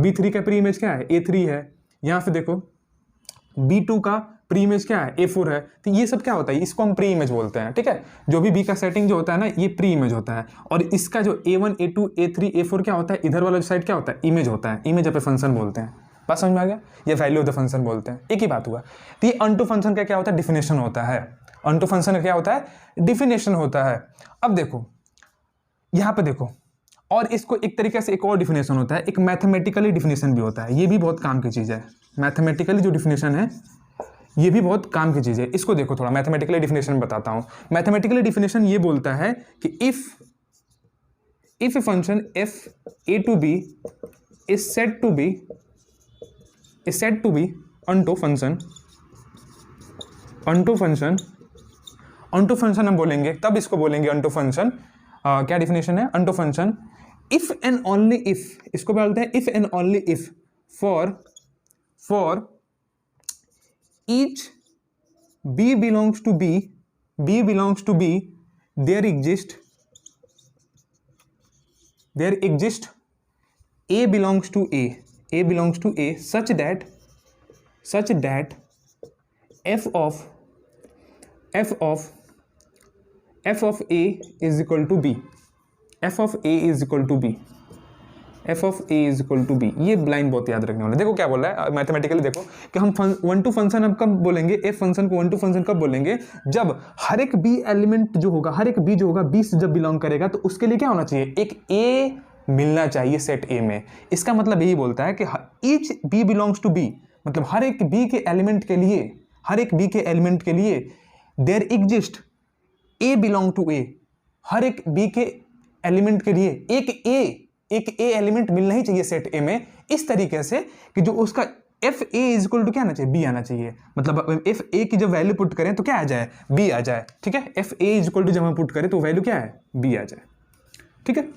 B3 का प्री इमेज क्या है, A3 है। यहाँ पे देखो B2 का प्री इमेज क्या है, A4 है। तो ये सब क्या होता है, इसको हम प्री इमेज बोलते हैं, ठीक है। जो भी B का सेटिंग जो होता है ना, ये प्री इमेज होता है। और इसका जो A1 A2 A3 A4 क्या होता है, इधर वाला साइड क्या होता है, इमेज होता है। इमेज पे फंक्शन बोलते हैं। बात समझ में आ गया, ये वैल्यू ऑफ द फंक्शन बोलते हैं, एक ही बात हुआ। तो ये अनटू फंक्शन का क्या होता है, डिफिनेशन होता है। अनटू फंक्शन का क्या होता है, डिफिनेशन होता है। अब देखो यहाँ पे देखो, और इसको एक तरीके से एक और डिफिनेशन होता है, एक मैथमेटिकली डिफिनेशन भी होता है। ये भी बहुत काम की चीज़ है। मैथमेटिकली जो डिफिनेशन है ये भी बहुत काम की चीज़ है। इसको देखो थोड़ा, मैथमेटिकली डिफिनेशन बताता हूँ। मैथमेटिकली डिफिनेशन ये बोलता है कि if function f a to b is said to be onto function हम बोलेंगे, तब इसको बोलेंगे onto फंक्शन। क्या डिफिनेशन है, onto function if and only if, इसको बोलते हैं if and only if for each b belongs to b there exists a belongs to a such that f of a is equal to b, ये line बहुत याद रखने वाला। देखो क्या बोल रहा है मैथमेटिकली, देखो कि हम वन टू फंक्शन अब कब बोलेंगे, एफ फंक्शन को वन टू फंक्शन कब बोलेंगे, जब हर एक बी एलिमेंट जो होगा, हर एक बी जो होगा बी से जब बिलोंग करेगा, तो उसके लिए क्या होना चाहिए, एक ए मिलना चाहिए सेट ए में। इसका मतलब यही बोलता है कि each B belongs to B, मतलब हर एक बी के एलिमेंट के लिए there exist a belong to A, हर एक बी के एलिमेंट के लिए एक ए एलिमेंट मिलना ही चाहिए सेट ए में, इस तरीके से कि जो उसका f A is equal to क्या आना चाहिए, बी आना चाहिए। मतलब एफ ए की जब वैल्यू पुट करें तो क्या आ जाए, बी आ जाए, ठीक है। F A is equal to जब हम पुट करें तो वैल्यू क्या है, बी आ जाए, ठीक है।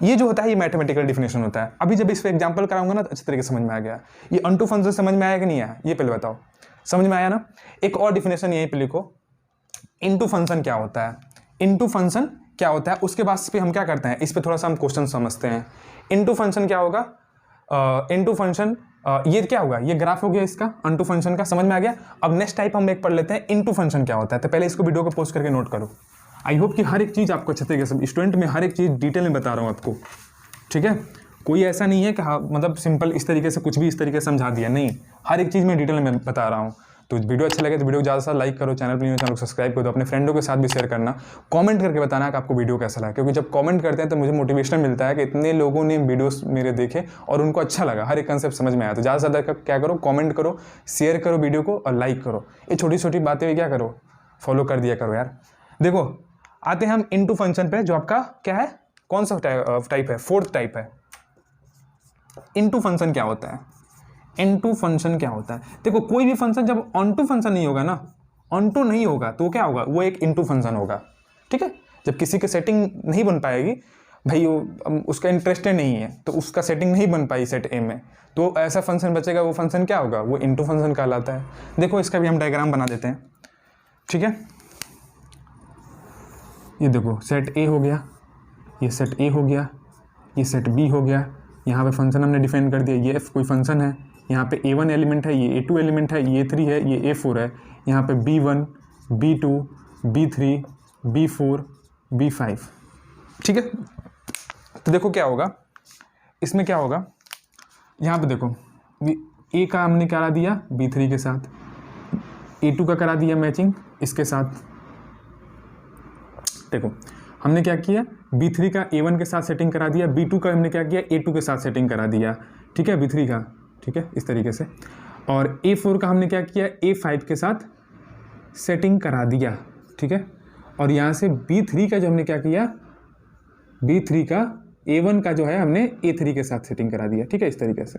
ये जो होता है ये मैथमेटिकल डिफिनेशन होता है। अभी जब इस पर एग्जाम्पल कराऊंगा ना तो अच्छे तरीके से समझ में आ गया। ये अनटू फंक्शन समझ में आया कि नहीं आया, ये पहले बताओ, समझ में आया ना। एक और डिफिनेशन यहीं पे लिखो, इनटू फंक्शन क्या होता है, इनटू फंक्शन क्या होता है, उसके बाद पे हम क्या करते हैं, इस पे थोड़ा सा हम क्वेश्चन समझते हैं। इनटू फंक्शन क्या होगा, इनटू फंक्शन ये क्या होगा, ये ग्राफ हो गया इसका इनटू फंक्शन का, समझ में आ गया। अब नेक्स्ट टाइप हम एक पढ़ लेते हैं, इनटू फंक्शन क्या होता है। तो पहले इसको वीडियो को पोस्ट करके नोट करो। आई होप कि हर एक चीज़ आपको अच्छे तरीके से, स्टूडेंट में हर एक चीज़ डिटेल में बता रहा हूँ आपको, ठीक है। कोई ऐसा नहीं है कि हाँ मतलब सिंपल इस तरीके से कुछ भी इस तरीके से समझा दिया, नहीं, हर एक चीज़ में डिटेल में बता रहा हूँ। तो वीडियो अच्छा लगे तो वीडियो को ज़्यादा से लाइक करो, चैनल को सब्सक्राइब करो, अपने फ्रेंडों के साथ भी शेयर करना, कमेंट करके बताना कि आपको वीडियो कैसा लगा, क्योंकि जब कमेंट करते हैं तो मुझे मोटिवेशन मिलता है कि इतने लोगों ने वीडियोस मेरे देखे और उनको अच्छा लगा, हर एक कंसेप्ट समझ में आया। तो ज़्यादा से ज़्यादा क्या करो, कमेंट करो, शेयर करो वीडियो को और लाइक करो। ये छोटी छोटी बातें भी क्या करो, फॉलो कर दिया करो यार। देखो आते हैं हम इनटू फंक्शन पे, जो आपका क्या है, कौन सा टाइप है, फोर्थ टाइप है। इनटू फंक्शन क्या होता है, इनटू फंक्शन क्या होता है, देखो कोई भी फंक्शन जब ऑनटू फंक्शन नहीं होगा ना, ऑनटू नहीं होगा तो क्या होगा, वो एक इनटू फंक्शन होगा, ठीक है। जब किसी की सेटिंग नहीं बन पाएगी, भाई वो उसका इंटरेस्टेड नहीं है तो उसका सेटिंग नहीं बन पाई सेट ए में, तो ऐसा फंक्शन बचेगा, वो फंक्शन क्या होगा, वो इनटू फंक्शन कहलाता है। देखो इसका भी हम डायग्राम बना देते हैं, ठीक है। ये देखो सेट ए हो गया, ये सेट ए हो गया, ये सेट बी हो गया, यहाँ पे फंक्शन हमने डिफाइन कर दिया, ये एफ कोई फंक्शन है, यहाँ पे A1 एलिमेंट है, ये A2 एलिमेंट है, ये A3 है, ये A4 है, यहाँ पे B1 B2 B3 B4 B5, ठीक है। तो देखो क्या होगा इसमें, क्या होगा यहाँ पे देखो, A का हमने करा दिया B3 के साथ, A2 का करा दिया मैचिंग इसके साथ। देखो हमने क्या किया, B3 का A1 के साथ सेटिंग करा दिया, B2 का हमने क्या किया, A2 के साथ सेटिंग करा दिया, ठीक है, B3 का, ठीक है, इस तरीके से। और A4 का हमने क्या किया, A5 के साथ सेटिंग करा दिया, ठीक है। और यहाँ से B3 का जो हमने क्या किया, B3 का A1 का जो है हमने A3 के साथ सेटिंग करा दिया, ठीक है, इस तरीके से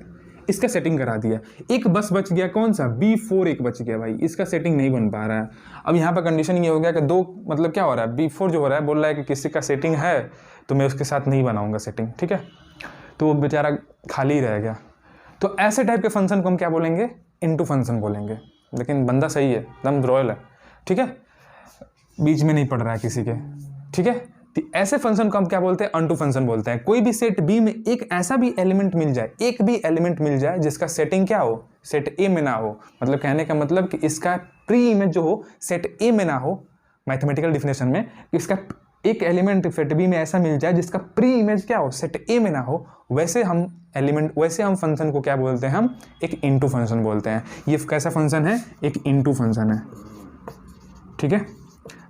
इसका सेटिंग करा दिया। एक बस बच गया, कौन सा, B4 एक बच गया भाई, इसका सेटिंग नहीं बन पा रहा है। अब यहाँ पर कंडीशन ये हो गया कि दो, मतलब क्या हो रहा है, B4 जो हो रहा है बोल रहा है कि किसी का सेटिंग है तो मैं उसके साथ नहीं बनाऊंगा सेटिंग, ठीक है, तो वो बेचारा खाली ही रह गया। तो ऐसे टाइप के फंक्शन को हम क्या बोलेंगे, इनटू फंक्शन बोलेंगे, लेकिन बंदा सही है, एकदम रॉयल है, ठीक है, बीच में नहीं पड़ रहा है किसी के, ठीक है। तो ऐसे फंक्शन को हम क्या बोलते हैं, अनटू फंक्शन बोलते हैं। कोई भी सेट बी में एक ऐसा भी एलिमेंट मिल जाए, एक भी एलिमेंट मिल जाए जिसका सेटिंग क्या हो, सेट ए में ना हो, मतलब कहने का मतलब कि इसका प्री इमेज जो हो सेट ए में ना हो, मैथमेटिकल डिफिनेशन में इसका एक एलिमेंट सेट बी में ऐसा मिल जाए जिसका प्री इमेज क्या हो, सेट ए में ना हो, वैसे हम फंक्शन को क्या बोलते हैं, हम एक इनटू फंक्शन बोलते हैं। ये कैसा फंक्शन है, एक इनटू फंक्शन है, ठीक है।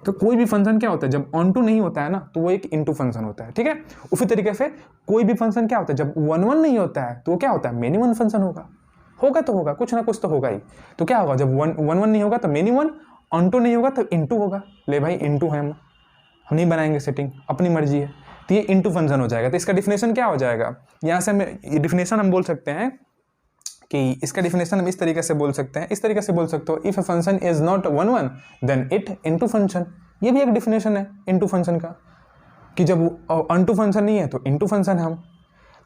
तो कोई भी फंक्शन क्या होता है, जब ऑन टू नहीं होता है ना तो वो एक इनटू फंक्शन होता है, ठीक है। उसी तरीके से कोई भी फंक्शन क्या होता है, जब वन वन नहीं होता है तो वो क्या होता है, मेनी वन फंक्शन होगा तो होगा, कुछ ना कुछ तो होगा ही। तो क्या होगा, जब वन वन नहीं होगा तो मेनी वन, ऑन टू नहीं होगा तो इनटू होगा। ले भाई इनटू है, हम नहीं बनाएंगे सेटिंग, अपनी मर्जी है, तो ये इनटू फंक्शन हो जाएगा। तो इसका डिफिनेशन क्या हो जाएगा, यहाँ से ये डिफिनेशन हम बोल सकते हैं कि इसका डिफिनेशन हम इस तरीके से बोल सकते हैं, इस तरीके से बोल सकते हो, if a function is not one one then it into function. ये भी एक डिफिनेशन है इनटू फंक्शन का, कि जब अनटू फंक्शन नहीं है तो इनटू फंक्शन है हम।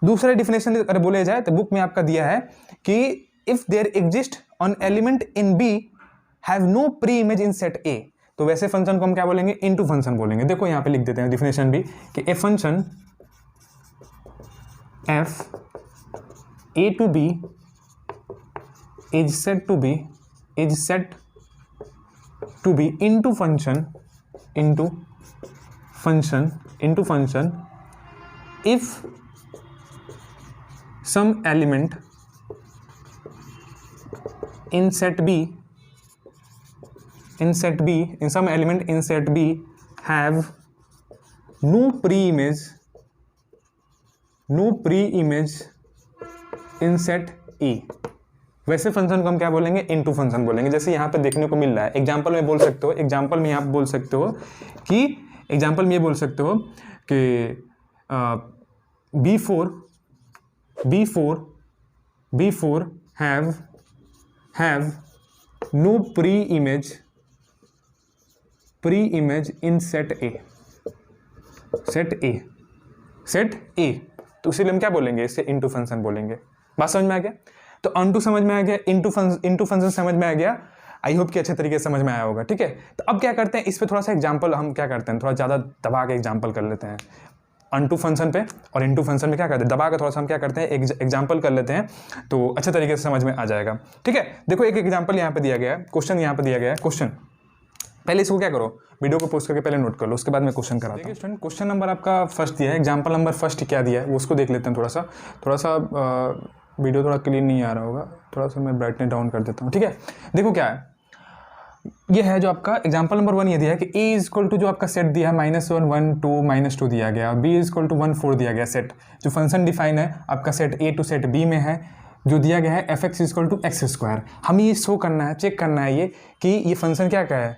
दूसरा डिफिनेशन अगर बोले जाए तो बुक में आपका दिया है कि if there exist on element in B have no pre image in set A, तो वैसे फंक्शन को हम क्या बोलेंगे, इनटू फंक्शन बोलेंगे। देखो यहाँ पे लिख देते हैं डिफिनेशन भी कि a function f A to B is said to be into function if some element in set B have no pre-image in set E। वैसे फंक्शन को हम क्या बोलेंगे, इनटू फंक्शन बोलेंगे। जैसे यहाँ पे देखने को मिल रहा है, एग्जांपल में बोल सकते हो, एग्जांपल में आप बोल सकते हो कि एग्जांपल में ये बोल सकते हो कि B4 have no pre-image in set A, तो इसीलिए हम क्या बोलेंगे, इससे इनटू फंक्शन बोलेंगे। बात समझ में आ गया? तो अनटू समझ में आ गया, इनटू फंक्शन समझ में आ गया। आई होप कि अच्छे तरीके से समझ में आया होगा, ठीक है। तो अब क्या करते हैं, इस पे थोड़ा सा एग्जांपल हम क्या करते हैं, थोड़ा ज़्यादा दबा के एग्जांपल कर लेते हैं अनटू फंक्शन पे, और इनटू फंक्शन में क्या करते हैं, दबा के थोड़ा सा हम क्या करते हैं, एग्जांपल कर लेते हैं, तो अच्छे तरीके से समझ में आ जाएगा, ठीक है। देखो एक एग्जाम्पल यहाँ पे दिया गया है, क्वेश्चन यहाँ पे दिया गया है, क्वेश्चन पहले इसको क्या करो, वीडियो को पोस्ट करके पहले नोट कर लो, उसके बाद मैं क्वेश्चन कराता हूँ। देखिए स्टूडेंट, क्वेश्चन नंबर आपका फर्स्ट दिया है, एग्जांपल नंबर फर्स्ट क्या दिया है वो उसको देख लेते हैं। थोड़ा सा वीडियो थोड़ा क्लीन नहीं आ रहा होगा, थोड़ा सा मैं ब्राइटनेस डाउन कर देता हूँ, ठीक है। देखो क्या है, ये है जो आपका एग्जांपल नंबर 1 ये दिया है कि a इज इक्वल टू जो आपका सेट दिया है -1 1 2 -2 दिया गया, और b इज इक्वल टू 1 4 दिया गया। सेट जो फंक्शन डिफाइन है आपका set a to set b में है, जो दिया गया है f(x) is equal to x²। हमें ये शो करना है, चेक करना है ये कि ये फंक्शन क्या है,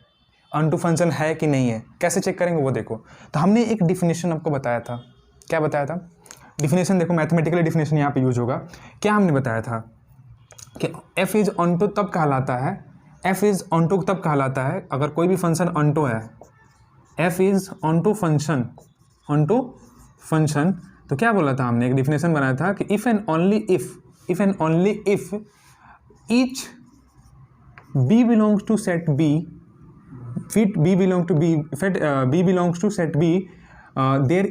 अनटू फंक्शन है कि नहीं है। कैसे चेक करेंगे वो देखो। तो हमने एक डिफिनेशन आपको बताया था, क्या बताया था, डिफिनेशन देखो, मैथमेटिकल डिफिनेशन यहाँ पे यूज होगा। क्या हमने बताया था कि f इज ऑनटू तब कहलाता है, f इज ऑनटू तब कहलाता है अगर कोई भी फंक्शन ऑनटू है, f इज ऑनटू फंक्शन। तो क्या बोला था हमने, एक डिफिनेशन बनाया था कि if and only if each b belongs to set b, fit b belongs to b, fit b belongs to set b, there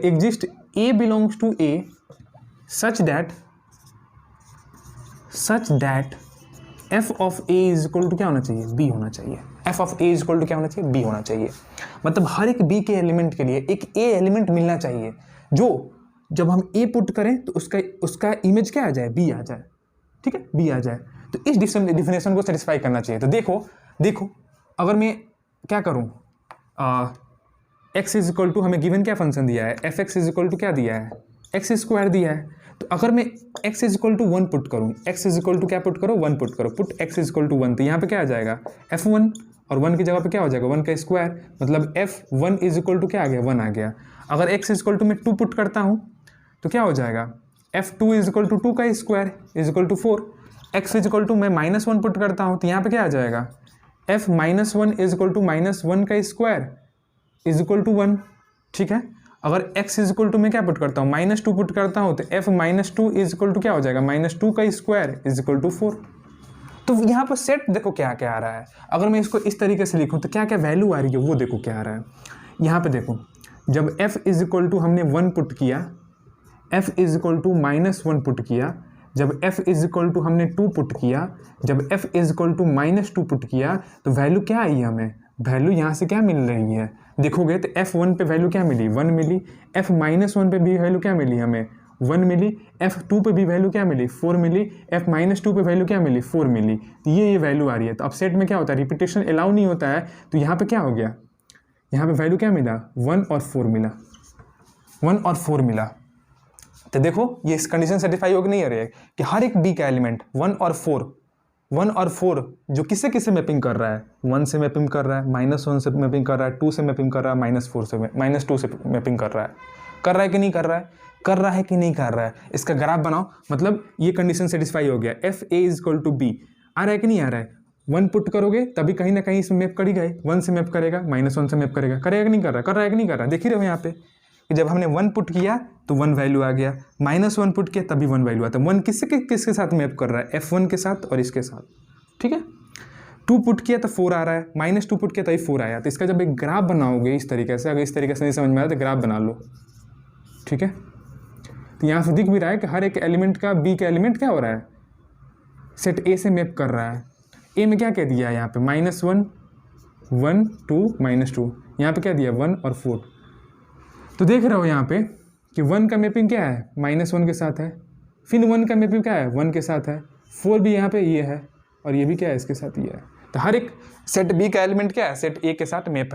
exist a belongs to a such that f of a is equal to क्या होना चाहिए, b होना चाहिए। f of a is equal to क्या होना चाहिए, b होना चाहिए। मतलब हर एक b के एलिमेंट के लिए एक a एलिमेंट मिलना चाहिए, जो जब हम a पुट करें तो उसका इमेज क्या आ जाए, b आ जाए, ठीक है, b आ जाए। तो इस डिफिनेशन को सेटिस्फाई करना चाहिए। तो देखो अगर मैं क्या करूं, x इज इक्वल टू, हमें गिवन क्या फंक्शन दिया है, f(x) इज इक्वल टू क्या दिया है, x² दिया है। तो अगर मैं x is equal to 1 put करूं, x इज इक्वल टू क्या पुट करो, 1 पुट करो, put x is equal to 1, तो यहाँ पे क्या आ जाएगा f1, और 1 की जगह पे क्या हो जाएगा 1 का स्क्वायर, मतलब f1 इज इक्वल टू क्या आ गया, 1 आ गया। अगर x इज इक्वल टू मैं 2 पुट करता हूँ तो क्या हो जाएगा, f2 इज इक्वल टू 2 का square is equal to 4। x is equal to मैं -1 पुट करता हूँ तो यहाँ पे क्या आ जाएगा, f -1 इज इक्वल टू -1 का स्क्वायर इज इक्वल टू 1, ठीक है। अगर x इज इक्वल टू मैं क्या पुट करता हूँ, -2 पुट करता हूँ, तो f -2 इज इक्वल टू क्या हो जाएगा, -2 का स्क्वायर इज इक्वल टू 4। तो यहाँ पर सेट देखो क्या क्या आ रहा है। अगर मैं इसको इस तरीके से लिखूँ तो क्या क्या वैल्यू आ रही है वो देखो क्या आ रहा है। यहाँ पे देखो, जब f इज इक्वल टू हमने 1 पुट किया, f is equal to -1 put किया, जब f इज इक्वल टू हमने 2 पुट किया, जब f is equal to -2 put किया, तो वैल्यू क्या आई हमें, वैल्यू यहाँ से क्या मिल रही है, देखोगे तो f1 पे वैल्यू क्या मिली, 1 मिली, f -1 पे भी वैल्यू क्या मिली हमें, 1 मिली, f2 पे भी वैल्यू क्या मिली, 4 मिली, f -2 पे वैल्यू क्या मिली, 4 मिली। तो ये वैल्यू आ रही है। तो अब सेट में क्या होता है, रिपीटेशन अलाउ नहीं होता है, तो यहाँ पे क्या हो गया, यहाँ पे वैल्यू क्या मिला, 1 और 4 मिला, 1 और 4 मिला। तो देखो ये इस कंडीशन सेटिस्फाई हो कि नहीं हो रही है कि हर एक बी का एलिमेंट 1 और 4 जो किससे किससे मैपिंग कर रहा है, 1 से मैपिंग कर रहा है, -1 से मैपिंग कर रहा है, 2 से मैपिंग कर रहा है, -2 से मैपिंग कर रहा है कि नहीं कर रहा है, कर रहा है कि नहीं कर रहा है। इसका ग्राफ बनाओ, मतलब ये कंडीशन सेटिस्फाई हो गया, F A is equal to B, आ रहा है कि नहीं आ रहा है। 1 पुट करोगे तभी कहीं ना कहीं इसमें मैप कर ही गए, 1 से मैप करेगा, -1 से मैप करेगा, करेगा कि नहीं कर रहा है, कर रहा है कि नहीं कर रहा है। देख ही रहे हो यहाँ पे कि जब हमने 1 पुट किया तो 1 वैल्यू आ गया, -1 पुट किया तभी 1 वैल्यू आता है। 1 किसके साथ मैप कर रहा है, F1 के साथ और इसके साथ, ठीक है। 2 पुट किया तो 4 आ रहा है, -2 पुट किया तभी 4 आया। तो इसका जब एक ग्राफ बनाओगे इस तरीके से, अगर इस तरीके से नहीं समझ में आया तो ग्राफ बना लो, ठीक है। तो यहाँ से दिख भी रहा है कि हर एक एलिमेंट का, बी का एलिमेंट क्या हो रहा है, सेट ए से मैप कर रहा है। ए में क्या कह दिया है यहाँ पे, -1 1 2 -2, यहाँ पे क्या दिया 1 और 4। तो देख रहे हो यहाँ पे कि 1 का मैपिंग क्या है, -1 के साथ है, फिर 1 का मैपिंग क्या है, 1 के साथ है, 4 भी यहाँ पे ये है, और ये भी क्या है, इसके साथ ये है। तो हर एक सेट बी का एलिमेंट क्या है, सेट ए के साथ मैप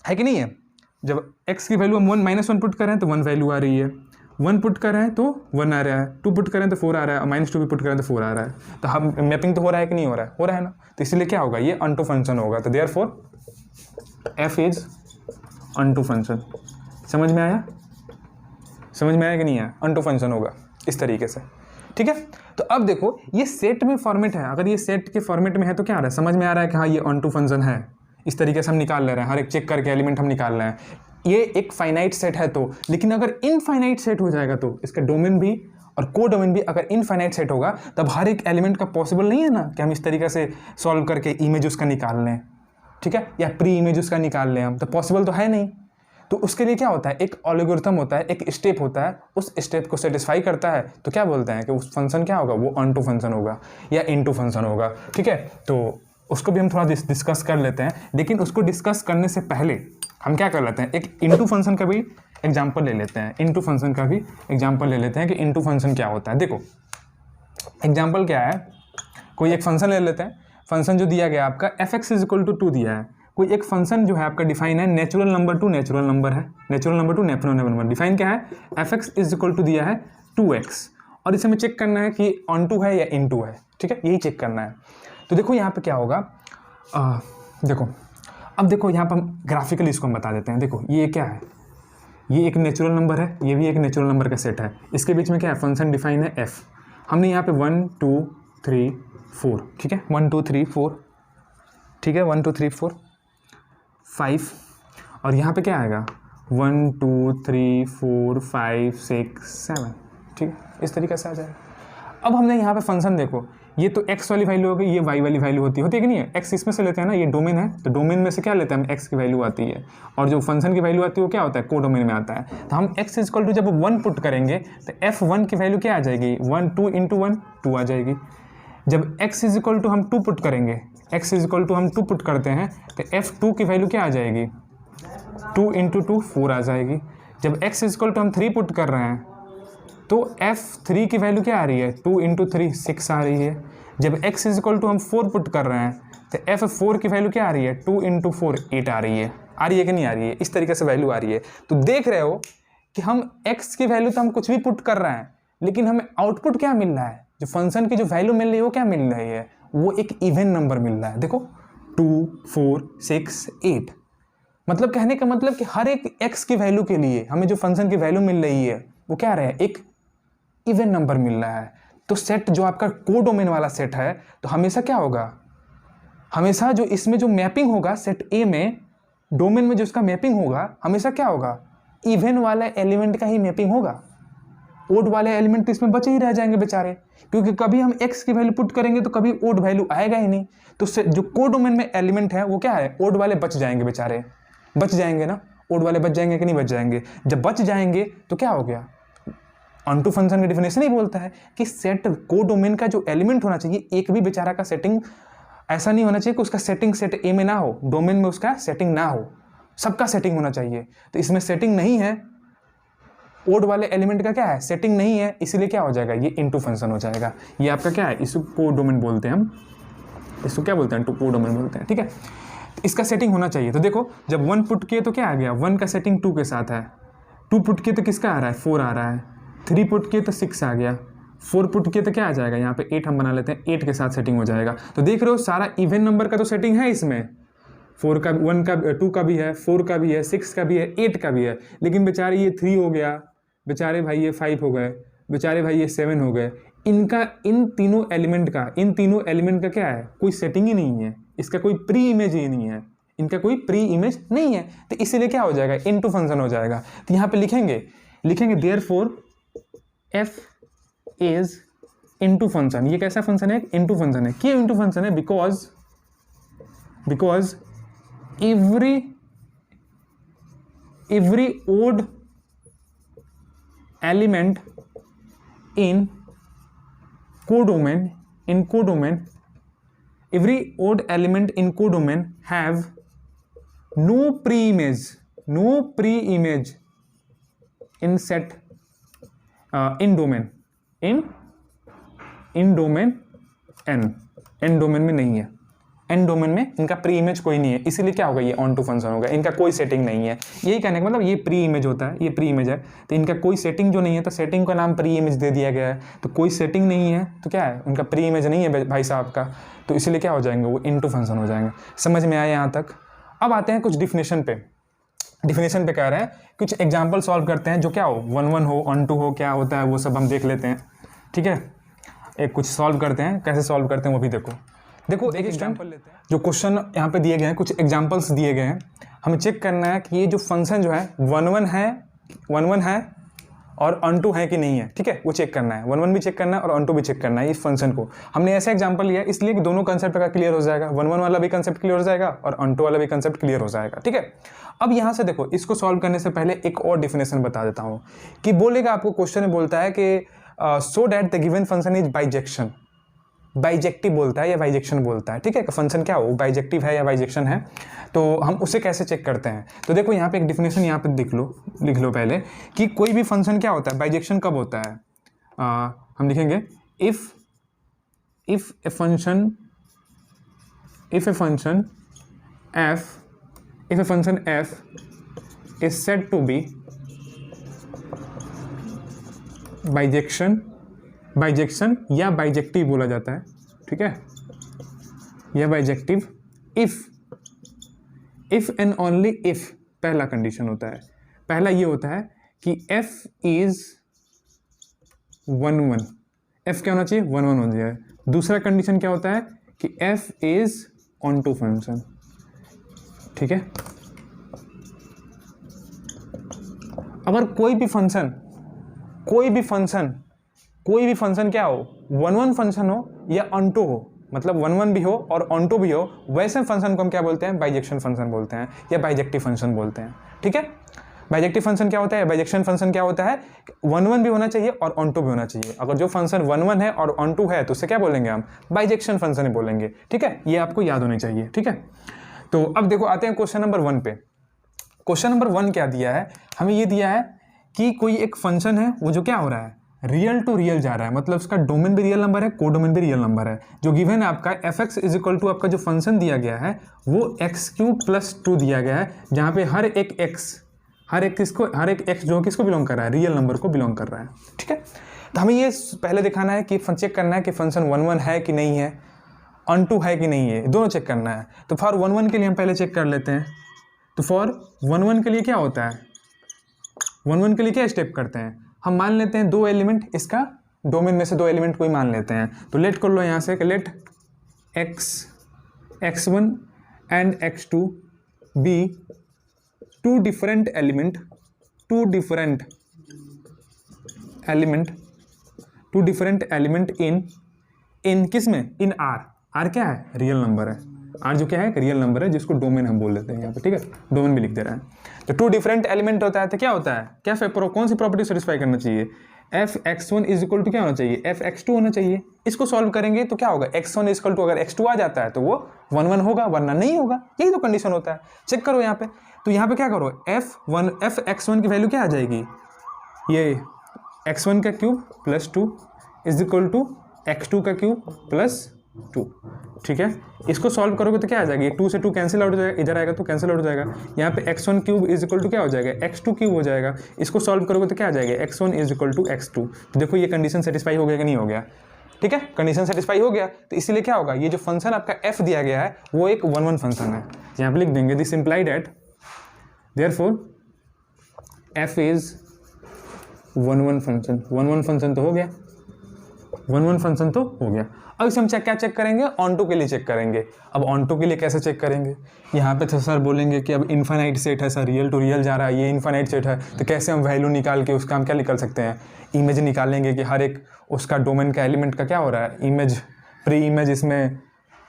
है कि नहीं है। जब x की वैल्यू हम -1 पुट कर रहे हैं तो 1 वैल्यू आ रही है, 1 पुट कर रहे हैं तो 1 आ रहा है, 2 पुट कर रहे हैं तो 4 आ रहा है, और -2 भी पुट कर रहे हैं तो 4 आ रहा है। तो हम मैपिंग तो हो रहा है कि नहीं हो रहा है, हो रहा है ना। तो इसलिए क्या होगा, ये ऑन टू फंक्शन होगा। तो therefore f is onto function. समझ में आया, समझ में आया कि नहीं आया, ऑन टू फंक्शन होगा इस तरीके से, ठीक है। तो अब देखो ये सेट में फॉर्मेट है, अगर ये सेट के फॉर्मेट में है तो क्या आ रहा है, समझ में आ रहा है कि हाँ ये ऑन टू फंक्शन है। इस तरीके से हम निकाल ले रहे हैं, हर एक चेक करके एलिमेंट हम निकाल रहे हैं। ये एक फाइनाइट सेट है तो, लेकिन अगर इनफाइनाइट सेट हो जाएगा तो इसका डोमेन भी और को डोमेन भी अगर इनफाइनाइट सेट होगा, तब हर एक एलिमेंट का पॉसिबल नहीं है ना कि हम इस तरीके से सॉल्व करके इमेज उसका निकाल लें, ठीक है, या प्री इमेज उसका निकाल लें हम, तो पॉसिबल तो है नहीं। तो उसके लिए क्या होता है, एक एल्गोरिथम होता है, एक स्टेप होता है, उस स्टेप को सेटिस्फाई करता है तो क्या बोलते हैं कि उस फंक्शन क्या होगा, वो ऑन टू फंक्शन होगा या इन टू फंक्शन होगा, ठीक है। तो उसको भी हम थोड़ा डिस्कस कर लेते हैं, लेकिन उसको डिस्कस करने से पहले हम क्या कर लेते हैं, एक इनटू फंक्शन का भी एग्जांपल ले लेते हैं, इनटू फंक्शन का भी एग्जांपल ले लेते हैं कि इनटू फंक्शन क्या होता है। देखो एग्जांपल क्या है, कोई एक फंक्शन ले लेते हैं, फंक्शन जो दिया गया आपका f(x) = 2 दिया है। कोई एक फंक्शन जो है आपका डिफाइन है natural number to natural number है, natural number to natural number define क्या है, f(x) = दिया है 2x, और इसे हमें चेक करना है कि ऑन टू है या इन टू है, ठीक है, यही चेक करना है। तो देखो यहाँ पे क्या होगा, देखो अब देखो यहाँ पर हम ग्राफिकली इसको हम बता देते हैं। देखो ये क्या है, ये एक नेचुरल नंबर है, ये भी एक नेचुरल नंबर का सेट है, इसके बीच में क्या है, फंक्शन डिफाइन है f। हमने यहाँ पे 1 2 3 4, ठीक है, 1 2 3 4, ठीक है, 1 2 3 4 5, और यहाँ पे क्या आएगा 1 2 3 4 5 6 7, ठीक है, इस तरीके से आ जाएगा। अब हमने यहाँ पे फंक्शन देखो, ये तो x वाली वैल्यू हो गई, ये y वाली वैल्यू होती है कि नहीं है, x इसमें से लेते हैं ना, ये डोमेन है तो डोमेन में से क्या लेते हैं हम, x की वैल्यू आती है, और जो फंक्शन की वैल्यू आती है वो क्या होता है, को डोमेन में आता है। तो हम x = जब 1 पुट करेंगे तो f1 की वैल्यू क्या आ जाएगी, 1 2 × 1 2 आ जाएगी। जब x = हम 2 पुट करेंगे, x = हम 2 पुट करते हैं तो f2 की वैल्यू क्या आ जाएगी, 2 × 2 4 आ जाएगी। जब x = हम 3 पुट कर रहे हैं तो f3 की वैल्यू क्या आ रही है, 2 × 3 6 आ रही है। जब x = हम 4 पुट कर रहे हैं तो f4 की वैल्यू क्या आ रही है, 2 × 4 8 आ रही है कि नहीं आ रही है, इस तरीके से वैल्यू आ रही है। तो देख रहे हो कि हम x की वैल्यू तो हम कुछ भी पुट कर रहे हैं, लेकिन हमें आउटपुट क्या मिल रहा है, जो फंक्शन की जो वैल्यू मिल रही है वो क्या मिल रही है, वो एक इवन नंबर मिल रहा है। देखो 2 4 6 8, मतलब कहने का मतलब कि हर एक x की वैल्यू के लिए हमें जो फंक्शन की वैल्यू मिल रही है वो क्या रहा है, एक इवन नंबर मिल रहा है। तो सेट जो आपका को डोमेन वाला सेट है, तो हमेशा क्या होगा, हमेशा जो इसमें जो मैपिंग होगा सेट ए में, डोमेन में जो उसका मैपिंग होगा हमेशा क्या होगा, इवन वाला एलिमेंट का ही मैपिंग होगा। ओड वाले एलिमेंट तो इसमें बचे ही रह जाएंगे बेचारे, क्योंकि कभी हम x की वैल्यू पुट करेंगे तो कभी ओड वैल्यू आएगा ही नहीं। तो जो कोडोमेन में एलिमेंट है वो क्या है, ओड वाले बच जाएंगे बेचारे, बच जाएंगे ना, ओड वाले बच जाएंगे कि नहीं बच जाएंगे। जब बच जाएंगे तो क्या हो गया, ऑनटू फंक्शन की डेफिनेशन ही बोलता है कि सेट कोडोमेन का जो एलिमेंट होना चाहिए, एक भी बेचारा का सेटिंग ऐसा नहीं होना चाहिए कि उसका सेटिंग सेट ए में ना हो, डोमेन में उसका सेटिंग ना हो, सबका सेटिंग होना चाहिए। तो इसमें सेटिंग नहीं है, ओड वाले एलिमेंट का क्या है, सेटिंग नहीं है, इसीलिए क्या हो जाएगा, ये इनटू फंक्शन हो जाएगा। ये आपका क्या है, इसको कोडोमेन बोलते हैं हम, इसको क्या बोलते हैं, कोडोमेन बोलते हैं, ठीक है। इसका सेटिंग होना चाहिए। तो देखो जब 1 पुट किए तो क्या आ गया, 1 का सेटिंग 2 के साथ है, 2 पुट किए तो किसका आ रहा है, 4 आ रहा है, 3 पुट किए तो 6 आ गया, 4 पुट किए तो क्या आ जाएगा, यहाँ पे 8 हम बना लेते हैं, 8 के साथ सेटिंग हो जाएगा। तो देख रहे हो सारा इवन नंबर का तो सेटिंग है इसमें, 4 का, 1 का, 2 का भी है, 4 का भी है, 6 का भी है, 8 का भी है। लेकिन बेचारे ये 3 हो गया, बेचारे भाई ये 5 हो गए, बेचारे भाई ये 7 हो गए। इनका इन तीनों एलिमेंट का क्या है, कोई सेटिंग ही नहीं है, इसका कोई प्री इमेज ही नहीं है, इनका कोई प्री इमेज नहीं है। तो इसीलिए क्या हो जाएगा, इनटू फंक्शन हो जाएगा। तो यहाँ पे लिखेंगे therefore f is into function. ये कैसा फंक्शन है, इनटू फंक्शन है। क्यों इनटू फंक्शन है, because every odd element in codomain every odd element in codomain have no pre-image in set in domain n domain में नहीं है, एन डोमेन में इनका प्री इमेज कोई नहीं है, इसीलिए क्या होगा, ये ऑन टू फंक्शन होगा, इनका कोई सेटिंग नहीं है। यही कहने का मतलब ये प्री इमेज होता है, ये प्री इमेज है, तो इनका कोई सेटिंग जो नहीं है, तो सेटिंग का नाम प्री इमेज दे दिया गया है। तो कोई सेटिंग नहीं है तो क्या है, उनका प्री इमेज नहीं है भाई साहब का, तो इसलिए क्या हो जाएंगे, वो इनटू फंक्शन हो जाएंगे। समझ में आया यहाँ तक। अब आते हैं कुछ डिफिनेशन पे कह रहे हैं, कुछ एग्जाम्पल सॉल्व करते हैं जो क्या हो, 1 1 हो, ऑन टू हो, क्या होता है वो सब हम देख लेते हैं, ठीक है। एक कुछ सॉल्व करते हैं, कैसे सॉल्व करते हैं वो भी देखो एक एग्जाम्पल लेते हैं। जो क्वेश्चन यहाँ पे दिए गए हैं, कुछ एग्जाम्पल्स दिए गए हैं, हमें चेक करना है कि ये जो फंक्शन जो है 1 1 है और ऑन टू है कि नहीं है, ठीक है, वो चेक करना है। 1 1 भी चेक करना है और ऑन टू भी चेक करना है। इस फंक्शन को हमने ऐसा एग्जाम्पल लिया इसलिए कि दोनों कंसेप्ट का क्लियर हो जाएगा, 1 1 वाला भी कंसेप्ट क्लियर हो जाएगा और ऑन टू वाला भी कंसेप्ट क्लियर हो जाएगा, ठीक है। अब यहाँ से देखो, इसको सॉल्व करने से पहले एक और डिफिनेशन बता देता हूँ कि बोलेगा आपको, क्वेश्चन में बोलता है कि so that the given function is bijective बोलता है या बाइजेक्शन बोलता है, ठीक है। फंक्शन क्या हो, बाइजेक्टिव है या बाइजेक्शन है, तो हम उसे कैसे चेक करते हैं। तो देखो यहाँ पे एक डिफिनेशन यहाँ पे लिख लो पहले कि कोई भी फंक्शन क्या होता है, बाइजेक्शन कब होता है। हम लिखेंगे if a function f is said to be bijection या बाइजेक्टिव बोला जाता है, ठीक है, या bijective if and only if. पहला कंडीशन होता है, पहला ये होता है कि f इज 1 1, f क्या होना चाहिए, 1 1 हो जाए। दूसरा कंडीशन क्या होता है कि f is onto function, ठीक है। अगर कोई भी फंक्शन क्या हो, 1 1 फंक्शन हो या ऑन टू हो, मतलब 1 1 भी हो और ऑन टू भी हो, वैसे फंक्शन को हम क्या बोलते हैं, बाइजेक्शन फंक्शन बोलते हैं या बाइजेक्टिव फंक्शन बोलते हैं, ठीक है। बाइजेक्टिव फंक्शन क्या होता है, बाइजेक्शन फंक्शन क्या होता है, 1 1 भी होना चाहिए और ऑन टू भी होना चाहिए। अगर जो फंक्शन 1 1 है और ऑन टू है तो उसे क्या बोलेंगे, हम बाइजेक्शन फंक्शन ही बोलेंगे, ठीक है। ये आपको याद होनी चाहिए, ठीक है। तो अब देखो आते हैं क्वेश्चन नंबर 1 पे। क्वेश्चन नंबर 1 क्या दिया है, हमें ये दिया है कि कोई एक फंक्शन है, वो जो क्या हो रहा है, रियल टू रियल जा रहा है, मतलब उसका डोमेन भी रियल नंबर है, कोडोमेन भी रियल नंबर है। जो गिवन है आपका f(x) इज इक्वल टू आपका जो फंक्शन दिया गया है वो x³ + 2 दिया गया है, जहाँ पे हर एक x जो किसको बिलोंग कर रहा है, रियल नंबर को बिलोंग कर रहा है, ठीक है। तो हमें ये पहले दिखाना है कि चेक करना है कि फंक्शन 1 1 है कि नहीं है, ऑन टू है कि नहीं है, दोनों चेक करना है। तो फॉर 1 1 के लिए हम पहले चेक कर लेते हैं। तो फॉर 1 1 के लिए क्या होता है, 1 1 के लिए क्या स्टेप करते हैं, हम मान लेते हैं 2 एलिमेंट, इसका डोमेन में से 2 एलिमेंट कोई मान लेते हैं। तो लेट कर लो यहाँ से कि let x1 and x2 be two different element in किस में, इन आर क्या है, रियल नंबर है। आर जो क्या है, एक रियल नंबर है जिसको डोमेन हम बोल देते हैं यहाँ पे, ठीक है, डोमेन भी लिख दे रहे हैं। तो टू डिफरेंट एलिमेंट होता है तो क्या होता है, क्या कौन सी प्रॉपर्टी सेटिस्फाई करना चाहिए, f(x1) इज इक्वल टू क्या होना चाहिए, f(x2) होना चाहिए। इसको सॉल्व करेंगे तो क्या होगा, x1 इज इक्वल टू, अगर x2 आ जाता है तो वो 1 1 होगा, वरना नहीं होगा। यही तो कंडीशन होता है। चेक करो यहाँ पे, तो यहाँ पे क्या करो, f(x1) की वैल्यू क्या आ जाएगी, ये x1 का cube plus 2 is equal to x2 का क्यूब प्लस 2, ठीक है। इसको सॉल्व करोगे तो क्या आ जाएगा, 2 से 2 कैंसिल आउट हो जाएगा, इधर आएगा तो कैंसिल आउट हो जाएगा। यहाँ पे x1 cube is equal to क्या हो जाएगा, x2 क्यूब हो जाएगा। इसको सॉल्व करोगे तो क्या आ जाएगा, x1 is equal to x2। तो देखो ये कंडीशन सेटिस्फाई हो गया कि नहीं हो गया, ठीक है, कंडीशन सेटिस्फाई हो गया। तो इसीलिए क्या होगा, ये जो फंक्शन आपका f दिया गया है वो एक 1 1 फंक्शन है। यहाँ पे लिख देंगे this implied at therefore f is 1 1 function. 1 1 function तो हो गया, 1 1 फंक्शन तो हो गया। अब इसे हम क्या चेक करेंगे, ऑन2 के लिए चेक करेंगे। अब ऑन2 के लिए कैसे चेक करेंगे, यहाँ पे तो सर बोलेंगे कि अब इन्फाइनाइट सेट है सर, रियल टू रियल जा रहा है, ये इन्फाइनाइट सेट है, तो कैसे हम वैल्यू निकाल के उसका हम क्या निकाल सकते हैं, इमेज निकालेंगे कि हर एक उसका डोमेन का एलिमेंट का क्या हो रहा है, इमेज प्री इमेज इसमें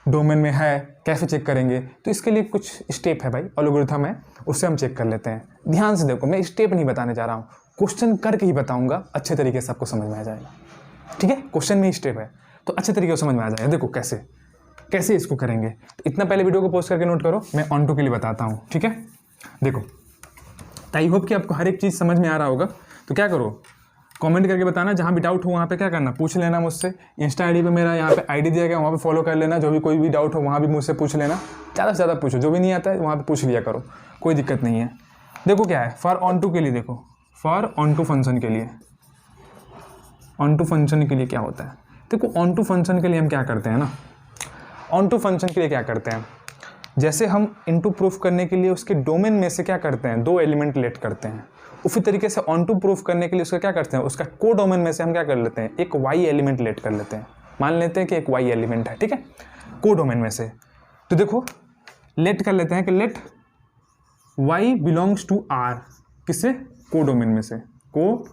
डोमेन में है, कैसे चेक करेंगे। तो इसके लिए कुछ स्टेप है भाई, एल्गोरिथम है, उससे हम चेक कर लेते हैं। ध्यान से देखो, मैं स्टेप नहीं बताने जा रहा हूँ, क्वेश्चन करके ही बताऊँगा, अच्छे तरीके से आपको समझ में आ जाएगा, ठीक है। क्वेश्चन में ही स्टेप है तो अच्छे तरीके से समझ में आ जाएगा। देखो कैसे इसको करेंगे। तो इतना पहले वीडियो को पॉज करके नोट करो, मैं ऑन2 के लिए बताता हूँ, ठीक है। देखो, आई होप कि आपको हर एक चीज़ समझ में आ रहा होगा। तो क्या करो, कमेंट करके बताना, जहाँ भी डाउट हो वहाँ पे क्या करना, पूछ लेना मुझसे। इंस्टा आईडी पे मेरा यहाँ पे आईडी दिया गया, वहाँ पे फॉलो कर लेना। जो भी कोई भी डाउट हो वहाँ भी मुझसे पूछ लेना, ज़्यादा से ज़्यादा पूछो, जो भी नहीं आता है वहाँ पे पूछ लिया करो, कोई दिक्कत नहीं है। देखो क्या है, फॉर ऑन2 के लिए, देखो फॉर ऑन2 फंक्शन के लिए, ऑन2 फंक्शन के लिए क्या होता है, देखो ऑन2 फंक्शन के लिए हम क्या करते हैं ना, ऑन2 फंक्शन के लिए क्या करते हैं, जैसे हम इनटू प्रूफ करने के लिए उसके डोमेन में से क्या करते हैं, 2 एलिमेंट लेट करते हैं, उसी तरीके से ऑन2 प्रूफ करने के लिए उसका क्या करते हैं, उसका को डोमेन में से हम क्या कर लेते हैं, एक वाई एलिमेंट लेट कर लेते हैं। मान लेते हैं कि एक वाई एलिमेंट है, ठीक है, को डोमेन में से। तो देखो लेट कर लेते हैं कि let y belongs to R, किससे, को डोमेन में से। को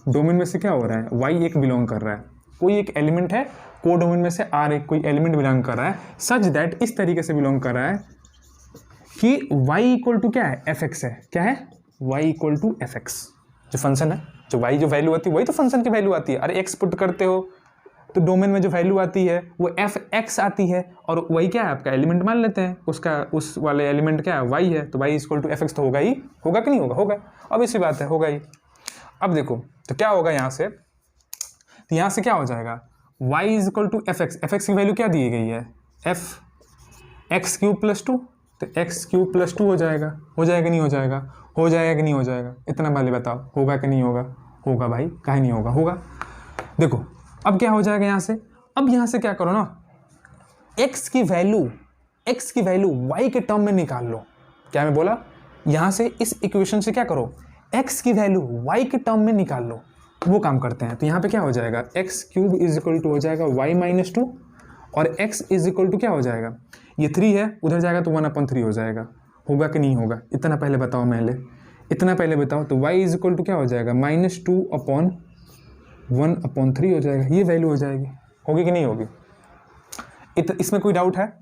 डोमेन में से क्या हो रहा है, वाई एक बिलोंग कर रहा है, कोई एक एलिमेंट है को डोमेन में से आर एक कोई एलिमेंट बिलोंग कर रहा है, सच दैट इस तरीके से बिलोंग कर रहा है कि y इक्वल टू क्या है, fx है, क्या है, y इक्वल टू fx। जो फंक्शन है, जो y जो वैल्यू आती है वही तो फंक्शन की वैल्यू आती है। अरे x पुट करते हो तो डोमेन में जो वैल्यू आती है वो fx आती है, और वही क्या है आपका एलिमेंट मान लेते हैं, उसका उस वाले एलिमेंट क्या है, y है, तो y इक्वल टू fx तो होगा ही, होगा कि नहीं होगा, होगा, अब इसी बात है, होगा ही। अब देखो तो क्या होगा यहाँ से, तो यहाँ से क्या हो जाएगा, y is equal to fx की वैल्यू क्या दी गई है, x क्यूब प्लस 2, तो x क्यूब प्लस 2 हो जाएगा कि नहीं हो जाएगा, हो जाएगा कि नहीं हो जाएगा, इतना पहले बताओ, होगा कि नहीं होगा, होगा भाई, काहे नहीं होगा, होगा। देखो अब क्या हो जाएगा यहाँ से, अब यहाँ से क्या करो ना, x की वैल्यू y के टर्म में निकाल लो। क्या मैं बोला, यहाँ से इस इक्वेशन से क्या करो, x की वैल्यू y के टर्म में निकाल लो, वो काम करते हैं। तो यहाँ पे क्या हो जाएगा, x cube is equal to हो जाएगा y माइनस 2, और x इज इक्वल टू क्या हो जाएगा, ये 3 है, उधर जाएगा तो 1/3 हो जाएगा, होगा कि नहीं होगा, इतना पहले बताओ, इतना पहले बताओ। तो y इज इक्वल टू क्या हो जाएगा, -2/1/3 हो जाएगा, ये वैल्यू हो जाएगी, होगी कि नहीं होगी। इसमें कोई डाउट है,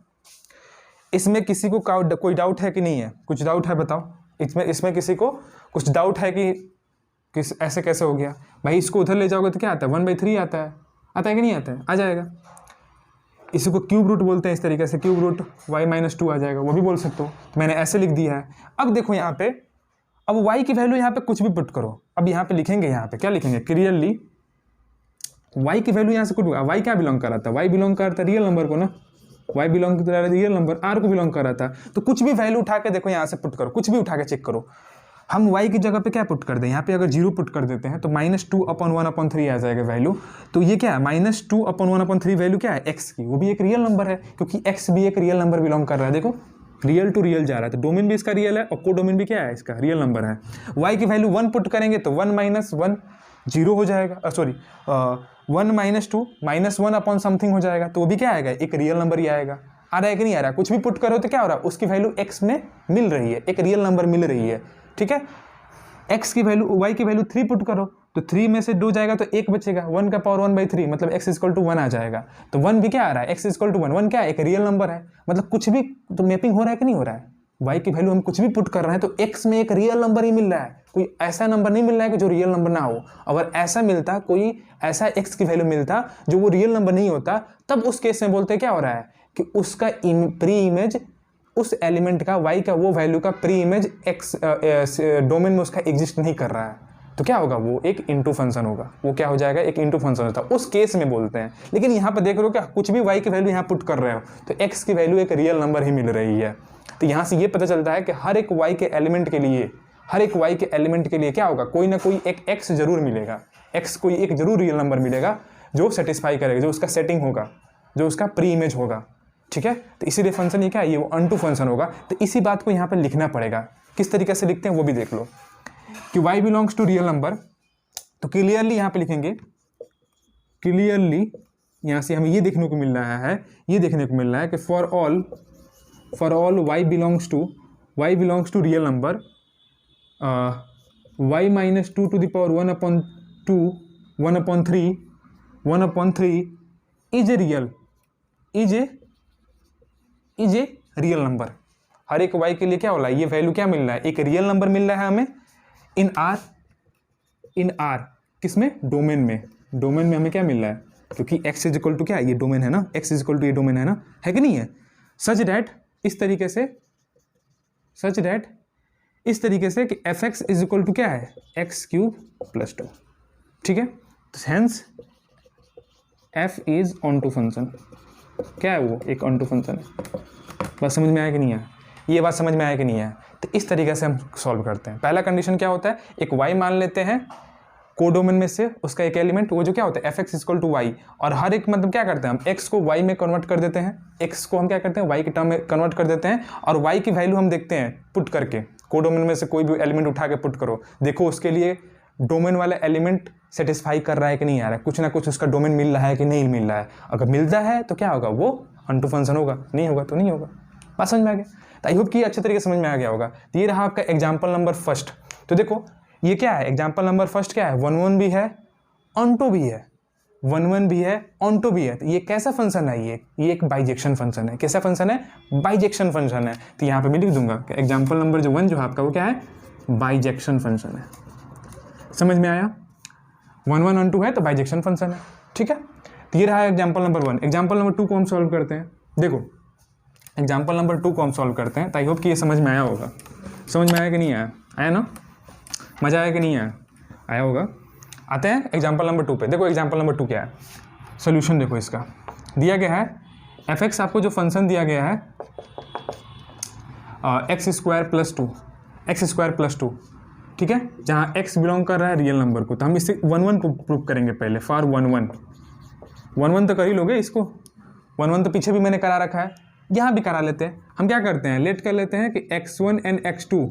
इसमें किसी को कोई डाउट है कि नहीं है, कुछ डाउट है बताओ, इसमें किसी को कुछ डाउट है कि किस ऐसे कैसे हो गया भाई। इसको उधर ले जाओगे तो क्या आता है, 1/3 आता है कि नहीं आता है, आ जाएगा। इसी को क्यूब रूट बोलते हैं, इस तरीके से क्यूब रूट y माइनस 2 आ जाएगा, वो भी बोल सकते हो, मैंने ऐसे लिख दिया है। अब देखो यहाँ पे, अब y की वैल्यू यहाँ पे कुछ भी पुट करो, अब यहाँ पे लिखेंगे, यहाँ पे क्या लिखेंगे, क्लियरली y की वैल्यू यहाँ से कुछ, y क्या बिलोंग कर रहा था, y बिलोंग कर रहा था रियल नंबर को ना, y बिलोंग कर रहा था रियल नंबर, r को बिलोंग कर रहा था। तो कुछ भी वैल्यू उठा के देखो यहाँ से पुट करो, कुछ भी उठा के चेक करो। हम y की जगह पे क्या पुट कर दें, यहाँ पे अगर 0 पुट कर देते हैं तो -2/1/3 आ जाएगा वैल्यू। तो ये क्या है, -2/1/3 वैल्यू क्या है, x की, वो भी एक रियल नंबर है, क्योंकि x भी एक रियल नंबर बिलोंग कर रहा है। देखो रियल टू रियल जा रहा है, तो डोमेन भी इसका रियल है और को डोमेन भी क्या है, इसका रियल नंबर है। y की वैल्यू 1 पुट करेंगे तो 1 - 1 0 हो जाएगा, सॉरी 1 - 2 -1 अपॉन समथिंग हो जाएगा, तो वो भी क्या आएगा, एक रियल नंबर ही आएगा। आ रहा है कि नहीं आ रहा है, कुछ भी पुट करो तो क्या हो रहा है, उसकी वैल्यू x में मिल रही है, एक रियल नंबर मिल रही है। ठीक है। x की वैल्यू y की वैल्यू 3 पुट करो तो 3 में से 2 जाएगा तो 1 बचेगा, 1 का पावर 1/3 मतलब x इक्वल टू 1 आ जाएगा। तो 1 भी क्या आ रहा है, x इक्वल टू 1, 1 क्या है, एक रियल नंबर है, मतलब कुछ भी तो मैपिंग हो रहा है कि नहीं हो रहा है, y की वैल्यू हम कुछ भी पुट कर रहे हैं तो x में एक रियल नंबर ही मिल रहा है, कोई ऐसा नंबर नहीं मिल रहा है कि जो रियल नंबर ना हो। अगर ऐसा मिलता, कोई ऐसा x की वैल्यू मिलता जो वो रियल नंबर नहीं होता, तब उस केस में बोलते क्या हो रहा है कि उसका प्री इमेज, उस एलिमेंट का y का वो वैल्यू का प्री इमेज x डोमेन में उसका एग्जिस्ट नहीं कर रहा है। तो क्या होगा, वो एक इनटू फंक्शन होगा, वो क्या हो जाएगा, एक इनटू फंक्शन होता है, उस केस में बोलते हैं। लेकिन यहाँ पर देख रहे हो क्या, कुछ भी y की वैल्यू यहाँ पुट कर रहे हो तो x की वैल्यू एक रियल नंबर ही मिल रही है। तो यहाँ से ये पता चलता है कि हर एक y के एलिमेंट के लिए, हर एक y के एलिमेंट के लिए क्या होगा, कोई ना कोई एक x जरूर मिलेगा, x कोई एक जरूर रियल नंबर मिलेगा जो सेटिस्फाई करेगा, जो उसका सेटिंग होगा, जो उसका प्री इमेज होगा, ठीक है। तो इसीलिए फंक्शन ये क्या है, ये वो अनटू फंक्शन होगा। तो इसी बात को यहाँ पर लिखना पड़ेगा, किस तरीके से लिखते हैं वो भी देख लो कि y belongs to real number. तो क्लियरली यहाँ पे लिखेंगे, क्लियरली यहाँ से हमें ये देखने को मिल रहा है, ये देखने को मिल रहा है कि for all y belongs to real number y minus 2 to the power 1/2 1/3 is a real number. हर एक y के लिए क्या हो रहा है, ये वैल्यू क्या मिल रहा है, एक रियल नंबर मिल रहा है हमें इन R किसमें, डोमेन में हमें क्या मिल रहा है, क्योंकि x इज इक्वल टू क्या है, ये डोमेन है ना, x इज इक्वल टू ये डोमेन है ना, है कि नहीं है। सच दैट इस तरीके से कि fx इज इक्वल टू क्या है, x³ + 2, ठीक है। तो hence f is onto function, क्या है वो, एक ऑन टू फंक्शन है। बात समझ में आया कि नहीं आया, ये बात समझ में आया कि नहीं आया। तो इस तरीके से हम सॉल्व करते हैं। पहला कंडीशन क्या होता है, एक y मान लेते हैं कोडोमेन में से, उसका एक एलिमेंट वो जो क्या होता है fx इक्वल टू y, और हर एक मतलब क्या करते हैं हम x को y में कन्वर्ट कर देते हैं, x को हम क्या करते हैं y के टर्म में कन्वर्ट कर देते हैं, और y की वैल्यू हम देखते हैं पुट करके, कोडोमेन में से कोई भी एलिमेंट उठा के पुट करो, देखो उसके लिए डोमेन वाला एलिमेंट सेटिस्फाई कर रहा है कि नहीं आ रहा है, कुछ ना कुछ उसका डोमेन मिल रहा है कि नहीं मिल रहा है। अगर मिलता है तो क्या होगा, वो अनटू फंक्शन होगा, नहीं होगा तो नहीं होगा। बात समझ में आ गया। तो आई होप कि अच्छे तरीके से समझ में आ गया होगा। तो ये रहा आपका एग्जाम्पल नंबर फर्स्ट। तो देखो ये क्या है, एग्जाम्पल नंबर फर्स्ट क्या है, 1 भी है, ऑनटो भी है, 1 भी है, ऑनटो भी है। तो ये कैसा फंक्शन है, ये एक बाइजेक्शन फंक्शन है। कैसा फंक्शन है, बाइजेक्शन फंक्शन है। तो यहाँ पे मैं लिख दूंगा कि एग्जाम्पल नंबर 1 जो आपका वो क्या है, बाइजेक्शन फंक्शन है। समझ में आया, 1 1 2 है तो बाइजेक्शन फंक्शन है, ठीक है। तो ये रहा एग्जाम्पल नंबर 1। एग्जाम्पल नंबर 2 को हम सॉल्व करते हैं। देखो एग्जाम्पल नंबर 2 को हम सॉल्व करते हैं। तो आई होप कि ये समझ में आया होगा। समझ में आया कि नहीं आया, आया ना, मज़ा आया कि नहीं आया, आया होगा। आते हैं एग्जाम्पल नंबर 2 पे। देखो एग्जाम्पल नंबर 2 क्या है, सोल्यूशन देखो इसका दिया गया है, fx आपको जो फंक्शन दिया गया है x² + 2, ठीक है, जहाँ x बिलोंग कर रहा है रियल नंबर को। तो हम इससे 1 1 प्रूव करेंगे पहले, फॉर 1 1 तो कर ही लोगे इसको, 1 1 तो पीछे भी मैंने करा रखा है, यहाँ भी करा लेते हैं। हम क्या करते हैं, लेट कर लेते हैं कि x1 एंड x2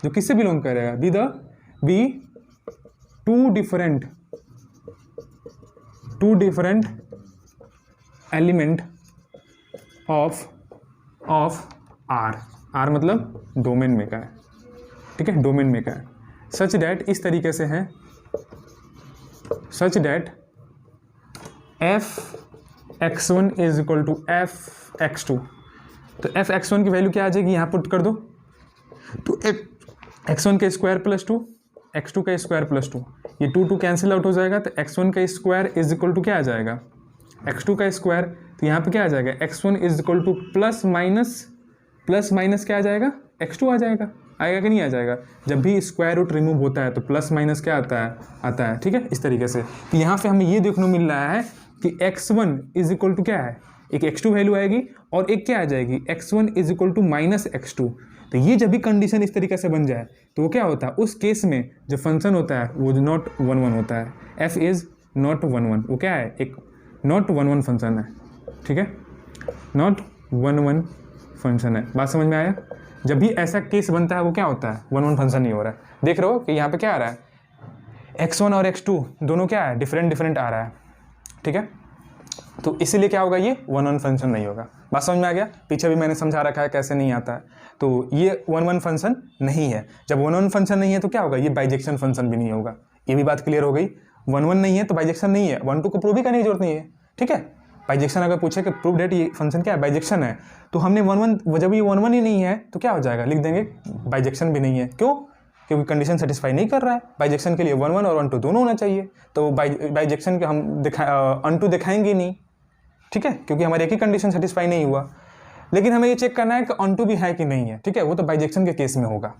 जो किससे बिलोंग करेगा, be two different element of R मतलब डोमेन में का है, ठीक है, डोमेन में का है। सच डैट इस तरीके से है, such that fx1 is equal to fx2। तो fx1 की वैल्यू क्या आ जाएगी, यहाँ पुट कर दो। तो x1 का स्क्वायर + 2, x2 का स्क्वायर + 2, ये 2 कैंसिल आउट हो जाएगा। तो x1 का स्क्वायर इज इक्वल टू क्या आ जाएगा, x2 का स्क्वायर। तो यहाँ पे क्या आ जाएगा, x1 is equal two plus minus क्या आ जाएगा, x2 आ जाएगा। आएगा कि नहीं आ जाएगा, जब भी स्क्वायर रूट रिमूव होता है तो प्लस माइनस क्या आता है, ठीक है, इस तरीके से। तो यहाँ पे हमें ये देखने को मिल रहा है कि x1 इज इक्वल टू क्या है, एक x2 वैल्यू आएगी और एक क्या आ जाएगी, x1 is equal to -x2। तो ये जब भी कंडीशन इस तरीके से बन जाए तो वो क्या होता है, उस केस में जो फंक्शन होता है वो नॉट 1 1 होता है, f इज़ नॉट 1 1, वो क्या है, एक नॉट 1 1 फंक्शन है, ठीक है, नॉट 1 1 फंक्शन है। बात समझ में आया। जब भी ऐसा केस बनता है वो क्या होता है, 1 1 फंक्शन नहीं हो रहा है। देख रहे हो कि यहाँ पे क्या आ रहा है, x1 और x2 दोनों क्या है, डिफरेंट आ रहा है, ठीक है। तो इसीलिए क्या होगा, ये 1 1 फंक्शन नहीं होगा। बात समझ में आ गया? पीछे भी मैंने समझा रखा है कैसे नहीं आता है। तो ये 1 1 फंक्शन नहीं है। जब 1 1 फंक्शन नहीं है तो क्या होगा, ये बाइजेक्शन फंक्शन भी नहीं होगा। ये भी बात क्लियर हो गई। 1 1 नहीं है तो बाइजेक्शन नहीं है, 1 2 को प्रूव भी करने की जरूरत नहीं है, ठीक है। बाइजेक्शन अगर पूछे कि प्रूव डेट ये फंक्शन क्या है, बाइजेक्शन है, तो हमने 1 1, जब ये 1 1 ही नहीं है तो क्या हो जाएगा, लिख देंगे बाइजेक्शन भी नहीं है। क्यों? क्योंकि कंडीशन सेटिस्फाई नहीं कर रहा है। बाइजेक्शन के लिए 1 1 और 1 2 दोनों होना चाहिए। तो बाइजेक्शन के हम अनटू दिखाएंगे नहीं, ठीक है, क्योंकि हमारे एक ही कंडीशन सेटिस्फाई नहीं हुआ। लेकिन हमें ये चेक करना है कि अनटू भी है कि नहीं है, ठीक है, वो तो बाइजेक्शन के केस में होगा।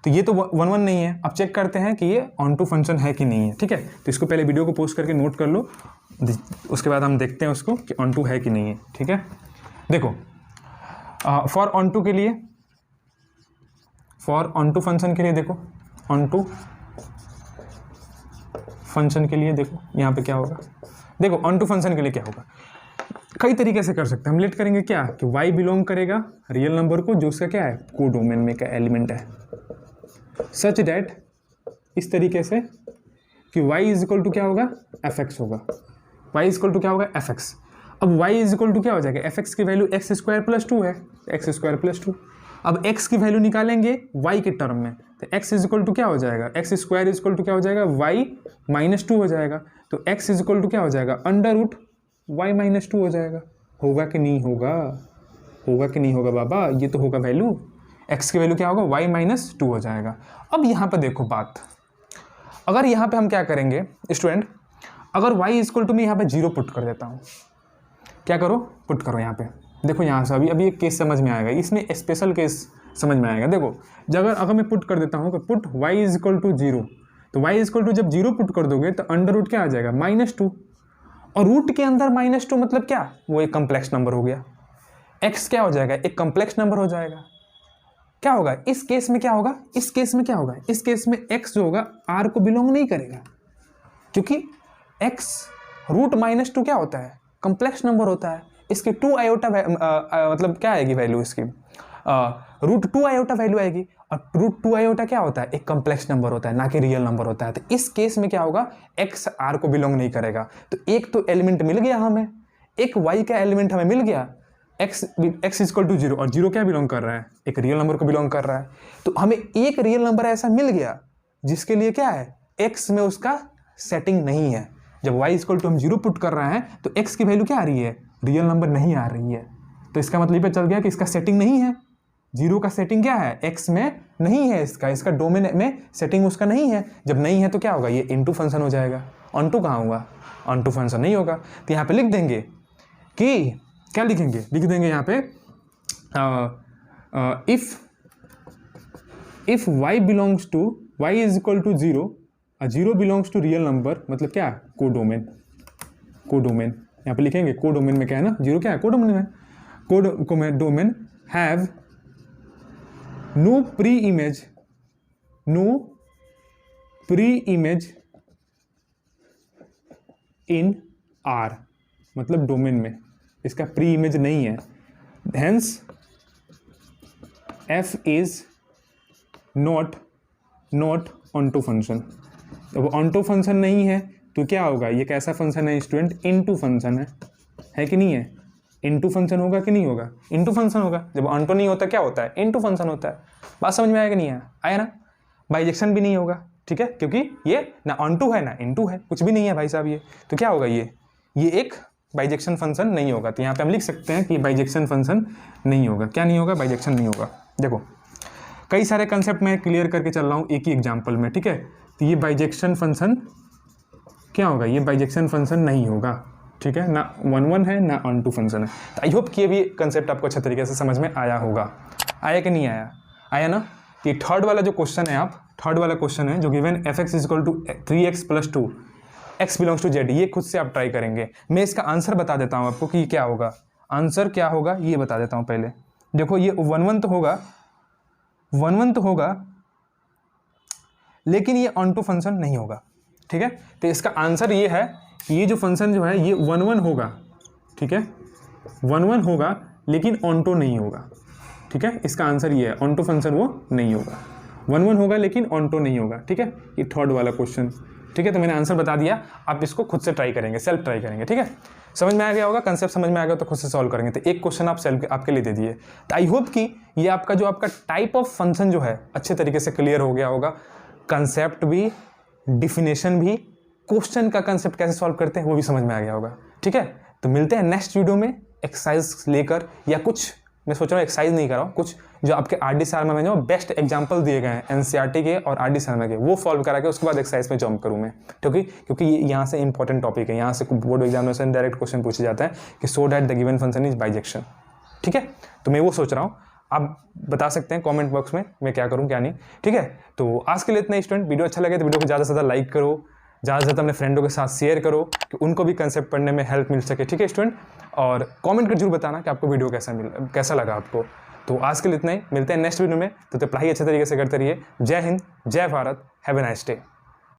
तो ये तो 1 1 नहीं है। अब चेक करते हैं कि ये अनटू फंक्शन है कि नहीं है, ठीक है। तो इसको पहले वीडियो को पोस्ट करके नोट कर लो, उसके बाद हम देखते हैं उसको कि अनटू है कि नहीं है, ठीक है। देखो फॉर अनटू के लिए, फॉर अनटू फंक्शन के लिए देखो, अनटू फंक्शन के लिए देखो यहाँ पे क्या होगा। देखो अनटू फंक्शन के लिए क्या होगा, कई तरीके से कर सकते हैं। हम लेट करेंगे क्या कि y बिलोंग करेगा रियल नंबर को जो उसका क्या है, कोडोमेन में का एलिमेंट है, सच डैट, इस तरीके से कि y इज इक्वल टू क्या होगा, fx होगा। y इज इक्वल टू क्या होगा, fx। अब y इज इक्वल टू क्या हो जाएगा, fx की वैल्यू x स्क्वायर प्लस 2 है, x स्क्वायर प्लस 2। अब x की वैल्यू निकालेंगे y के टर्म में, तो x इज इक्वल टू क्या हो जाएगा, x square is equal to क्या हो जाएगा, y माइनस 2 हो जाएगा। तो x इज इक्वल टू क्या हो जाएगा, अंडर रूट y माइनस 2 हो जाएगा। होगा कि नहीं होगा, होगा कि नहीं होगा बाबा, ये तो होगा वैल्यू, x की वैल्यू क्या होगा, y माइनस 2 हो जाएगा। अब यहाँ पे देखो बात, अगर यहाँ पे हम क्या करेंगे स्टूडेंट, अगर y इज इक्वल टू मैं यहाँ पे 0 पुट कर देता हूँ, क्या करो, पुट करो यहाँ पे। देखो यहाँ से अभी एक केस समझ में आएगा, इसमें स्पेशल केस समझ में आएगा। देखो अगर मैं पुट कर देता हूँ कि put y is equal to 0, तो y इज इक्वल टू जब 0 पुट कर दोगे तो अंडर रूट क्या आ जाएगा, -2, और रूट के अंदर -2 मतलब क्या, वो एक कम्प्लेक्स नंबर हो गया। x क्या हो जाएगा, एक कम्प्लेक्स नंबर हो जाएगा। क्या होगा इस केस में, क्या होगा इस केस में, क्या होगा इस केस में, x जो होगा r को बिलोंग नहीं करेगा, क्योंकि x रूट -2 क्या होता है, कम्प्लेक्स नंबर होता है। इसकी 2 आयोटा मतलब क्या आएगी वैल्यू, इसकी रूट 2 आयोटा वैल्यू आएगी, और रूट 2 आयोटा क्या होता है, एक कम्प्लेक्स नंबर होता है, ना कि रियल नंबर होता है। तो इस केस में क्या होगा, x r को बिलोंग नहीं करेगा। तो एक तो एलिमेंट मिल गया हमें, एक y का एलिमेंट हमें मिल गया, x इज इक्वल टू 0, और 0 क्या बिलोंग कर रहा है, एक रियल नंबर को बिलोंग कर रहा है। तो हमें एक रियल नंबर ऐसा मिल गया जिसके लिए क्या है, x में उसका सेटिंग नहीं है। जब y इक्वल टू हम 0 पुट कर रहे हैं तो x की वैल्यू क्या आ रही है, रियल नंबर नहीं आ रही है। तो इसका मतलब ये चल गया कि इसका सेटिंग नहीं है, 0 का सेटिंग क्या है, x में नहीं है, इसका डोमेन में सेटिंग उसका नहीं है। जब नहीं है तो क्या होगा, ये इनटू फंक्शन हो जाएगा। ऑनटू कहाँ हुआ, ऑनटू फंक्शन नहीं होगा। तो यहाँ पे लिख देंगे कि क्या लिखेंगे, लिख देंगे यहाँ पे if y belongs to, y is equal to 0, 0 belongs to real number, मतलब क्या, कोडोमेन, कोडोमेन यहाँ पे लिखेंगे। कोडोमेन में क्या है ना, 0 क्या है, कोडोमेन में, codomain have no pre image, no pre image in R, मतलब डोमेन में इसका प्री इमेज नहीं है। Hence f is not onto function. तो वो ऑनटू फंक्शन नहीं है तो क्या होगा, ये कैसा फंक्शन है स्टूडेंट, इनटू फंक्शन है कि नहीं है, इनटू फंक्शन होगा कि नहीं होगा, इनटू फंक्शन होगा। जब ऑनटू नहीं होता क्या होता है, इनटू फंक्शन होता है। बात समझ में आया कि नहीं आया ना। बाइजेक्शन भी नहीं होगा, ठीक है, क्योंकि ये ना ऑनटू है ना इनटू है, कुछ भी नहीं है भाई साहब ये। तो क्या होगा, ये एक बाइजेक्शन फंक्शन नहीं होगा। तो यहाँ पे हम लिख सकते हैं कि बाइजेक्शन फंक्शन नहीं होगा। क्या नहीं होगा, बाइजेक्शन नहीं होगा। देखो कई सारे कंसेप्ट मैं क्लियर करके चल रहा हूँ एक ही एग्जाम्पल में, ठीक है। तो ये बाइजेक्शन फंक्शन क्या होगा, ये बाइजेक्शन फंक्शन नहीं होगा, ठीक है, ना 1 1 है ना ऑनटू फंक्शन है। तो आई होप कि ये भी कंसेप्ट आपको अच्छा तरीके से समझ में आया होगा। आया कि नहीं आया, आया ना। कि थर्ड वाला जो क्वेश्चन है, आप थर्ड वाला क्वेश्चन है जो given fx is equal to 3x + 2 x belongs to z, ये खुद से आप ट्राई करेंगे। मैं इसका आंसर बता देता हूँ आपको कि क्या होगा, आंसर क्या होगा ये बता देता हूँ पहले। देखो ये 1 1 तो होगा, 1 1 तो होगा, लेकिन ये ऑनटू फंक्शन नहीं होगा, ठीक है। तो इसका आंसर ये है कि ये जो फंक्शन जो है ये 1 1 होगा, ठीक है, 1 1 होगा लेकिन ऑनटू नहीं होगा, ठीक है। इसका आंसर ये है, ऑनटू फंक्शन वो नहीं होगा, 1 1 होगा लेकिन ऑनटू नहीं होगा, ठीक है। ये थर्ड वाला क्वेश्चन ठीक है, तो मैंने आंसर बता दिया, आप इसको खुद से ट्राई करेंगे, सेल्फ ट्राई करेंगे। ठीक है, समझ में आ गया होगा, कंसेप्ट समझ में आ गया तो खुद से सॉल्व करेंगे। तो एक क्वेश्चन आप सेल्फ आपके लिए दे दिए। तो आई होप कि ये आपका जो आपका टाइप ऑफ फंक्शन जो है अच्छे तरीके से क्लियर हो गया होगा। कंसेप्ट भी, डिफिनेशन भी, क्वेश्चन का कंसेप्ट कैसे सॉल्व करते हैं वो भी समझ में आ गया होगा। ठीक है, तो मिलते हैं नेक्स्ट वीडियो में एक्सरसाइज लेकर, या कुछ मैं सोच रहा हूँ एक्सरसाइज नहीं कर रहा हूँ, कुछ जो आपके आर.डी. शर्मा में जो बेस्ट एग्जांपल दिए गए हैं एनसीईआरटी के और आर.डी. शर्मा के, वो सॉल्व करा के उसके बाद एक्सरसाइज में जंप करूँ मैं, क्योंकि ये यहाँ से इंपॉर्टेंट टॉपिक है, यहाँ से बोर्ड एग्जामिनेशन डायरेक्ट क्वेश्चन पूछे जाता है कि so that the given function is bijection. ठीक है, तो मैं वो सोच रहा हूँ, आप बता सकते हैं कमेंट बॉक्स में मैं क्या करूँ क्या नहीं। ठीक है, तो आज के लिए इतना स्टूडेंट। वीडियो अच्छा लगे तो वीडियो को ज़्यादा से ज़्यादा लाइक करो, ज़्यादा से ज़्यादा अपने फ्रेंडों के साथ शेयर करो कि उनको भी कंसेप्ट पढ़ने में हेल्प मिल सके। ठीक है स्टूडेंट, और कमेंट कर जरूर बताना कि आपको वीडियो कैसा लगा आपको। तो आज के लिए इतना ही, मिलते हैं नेक्स्ट वीडियो में। तो पढ़ाई अच्छे तरीके से करते रहिए। जय हिंद, जय Bharat, have a nice day.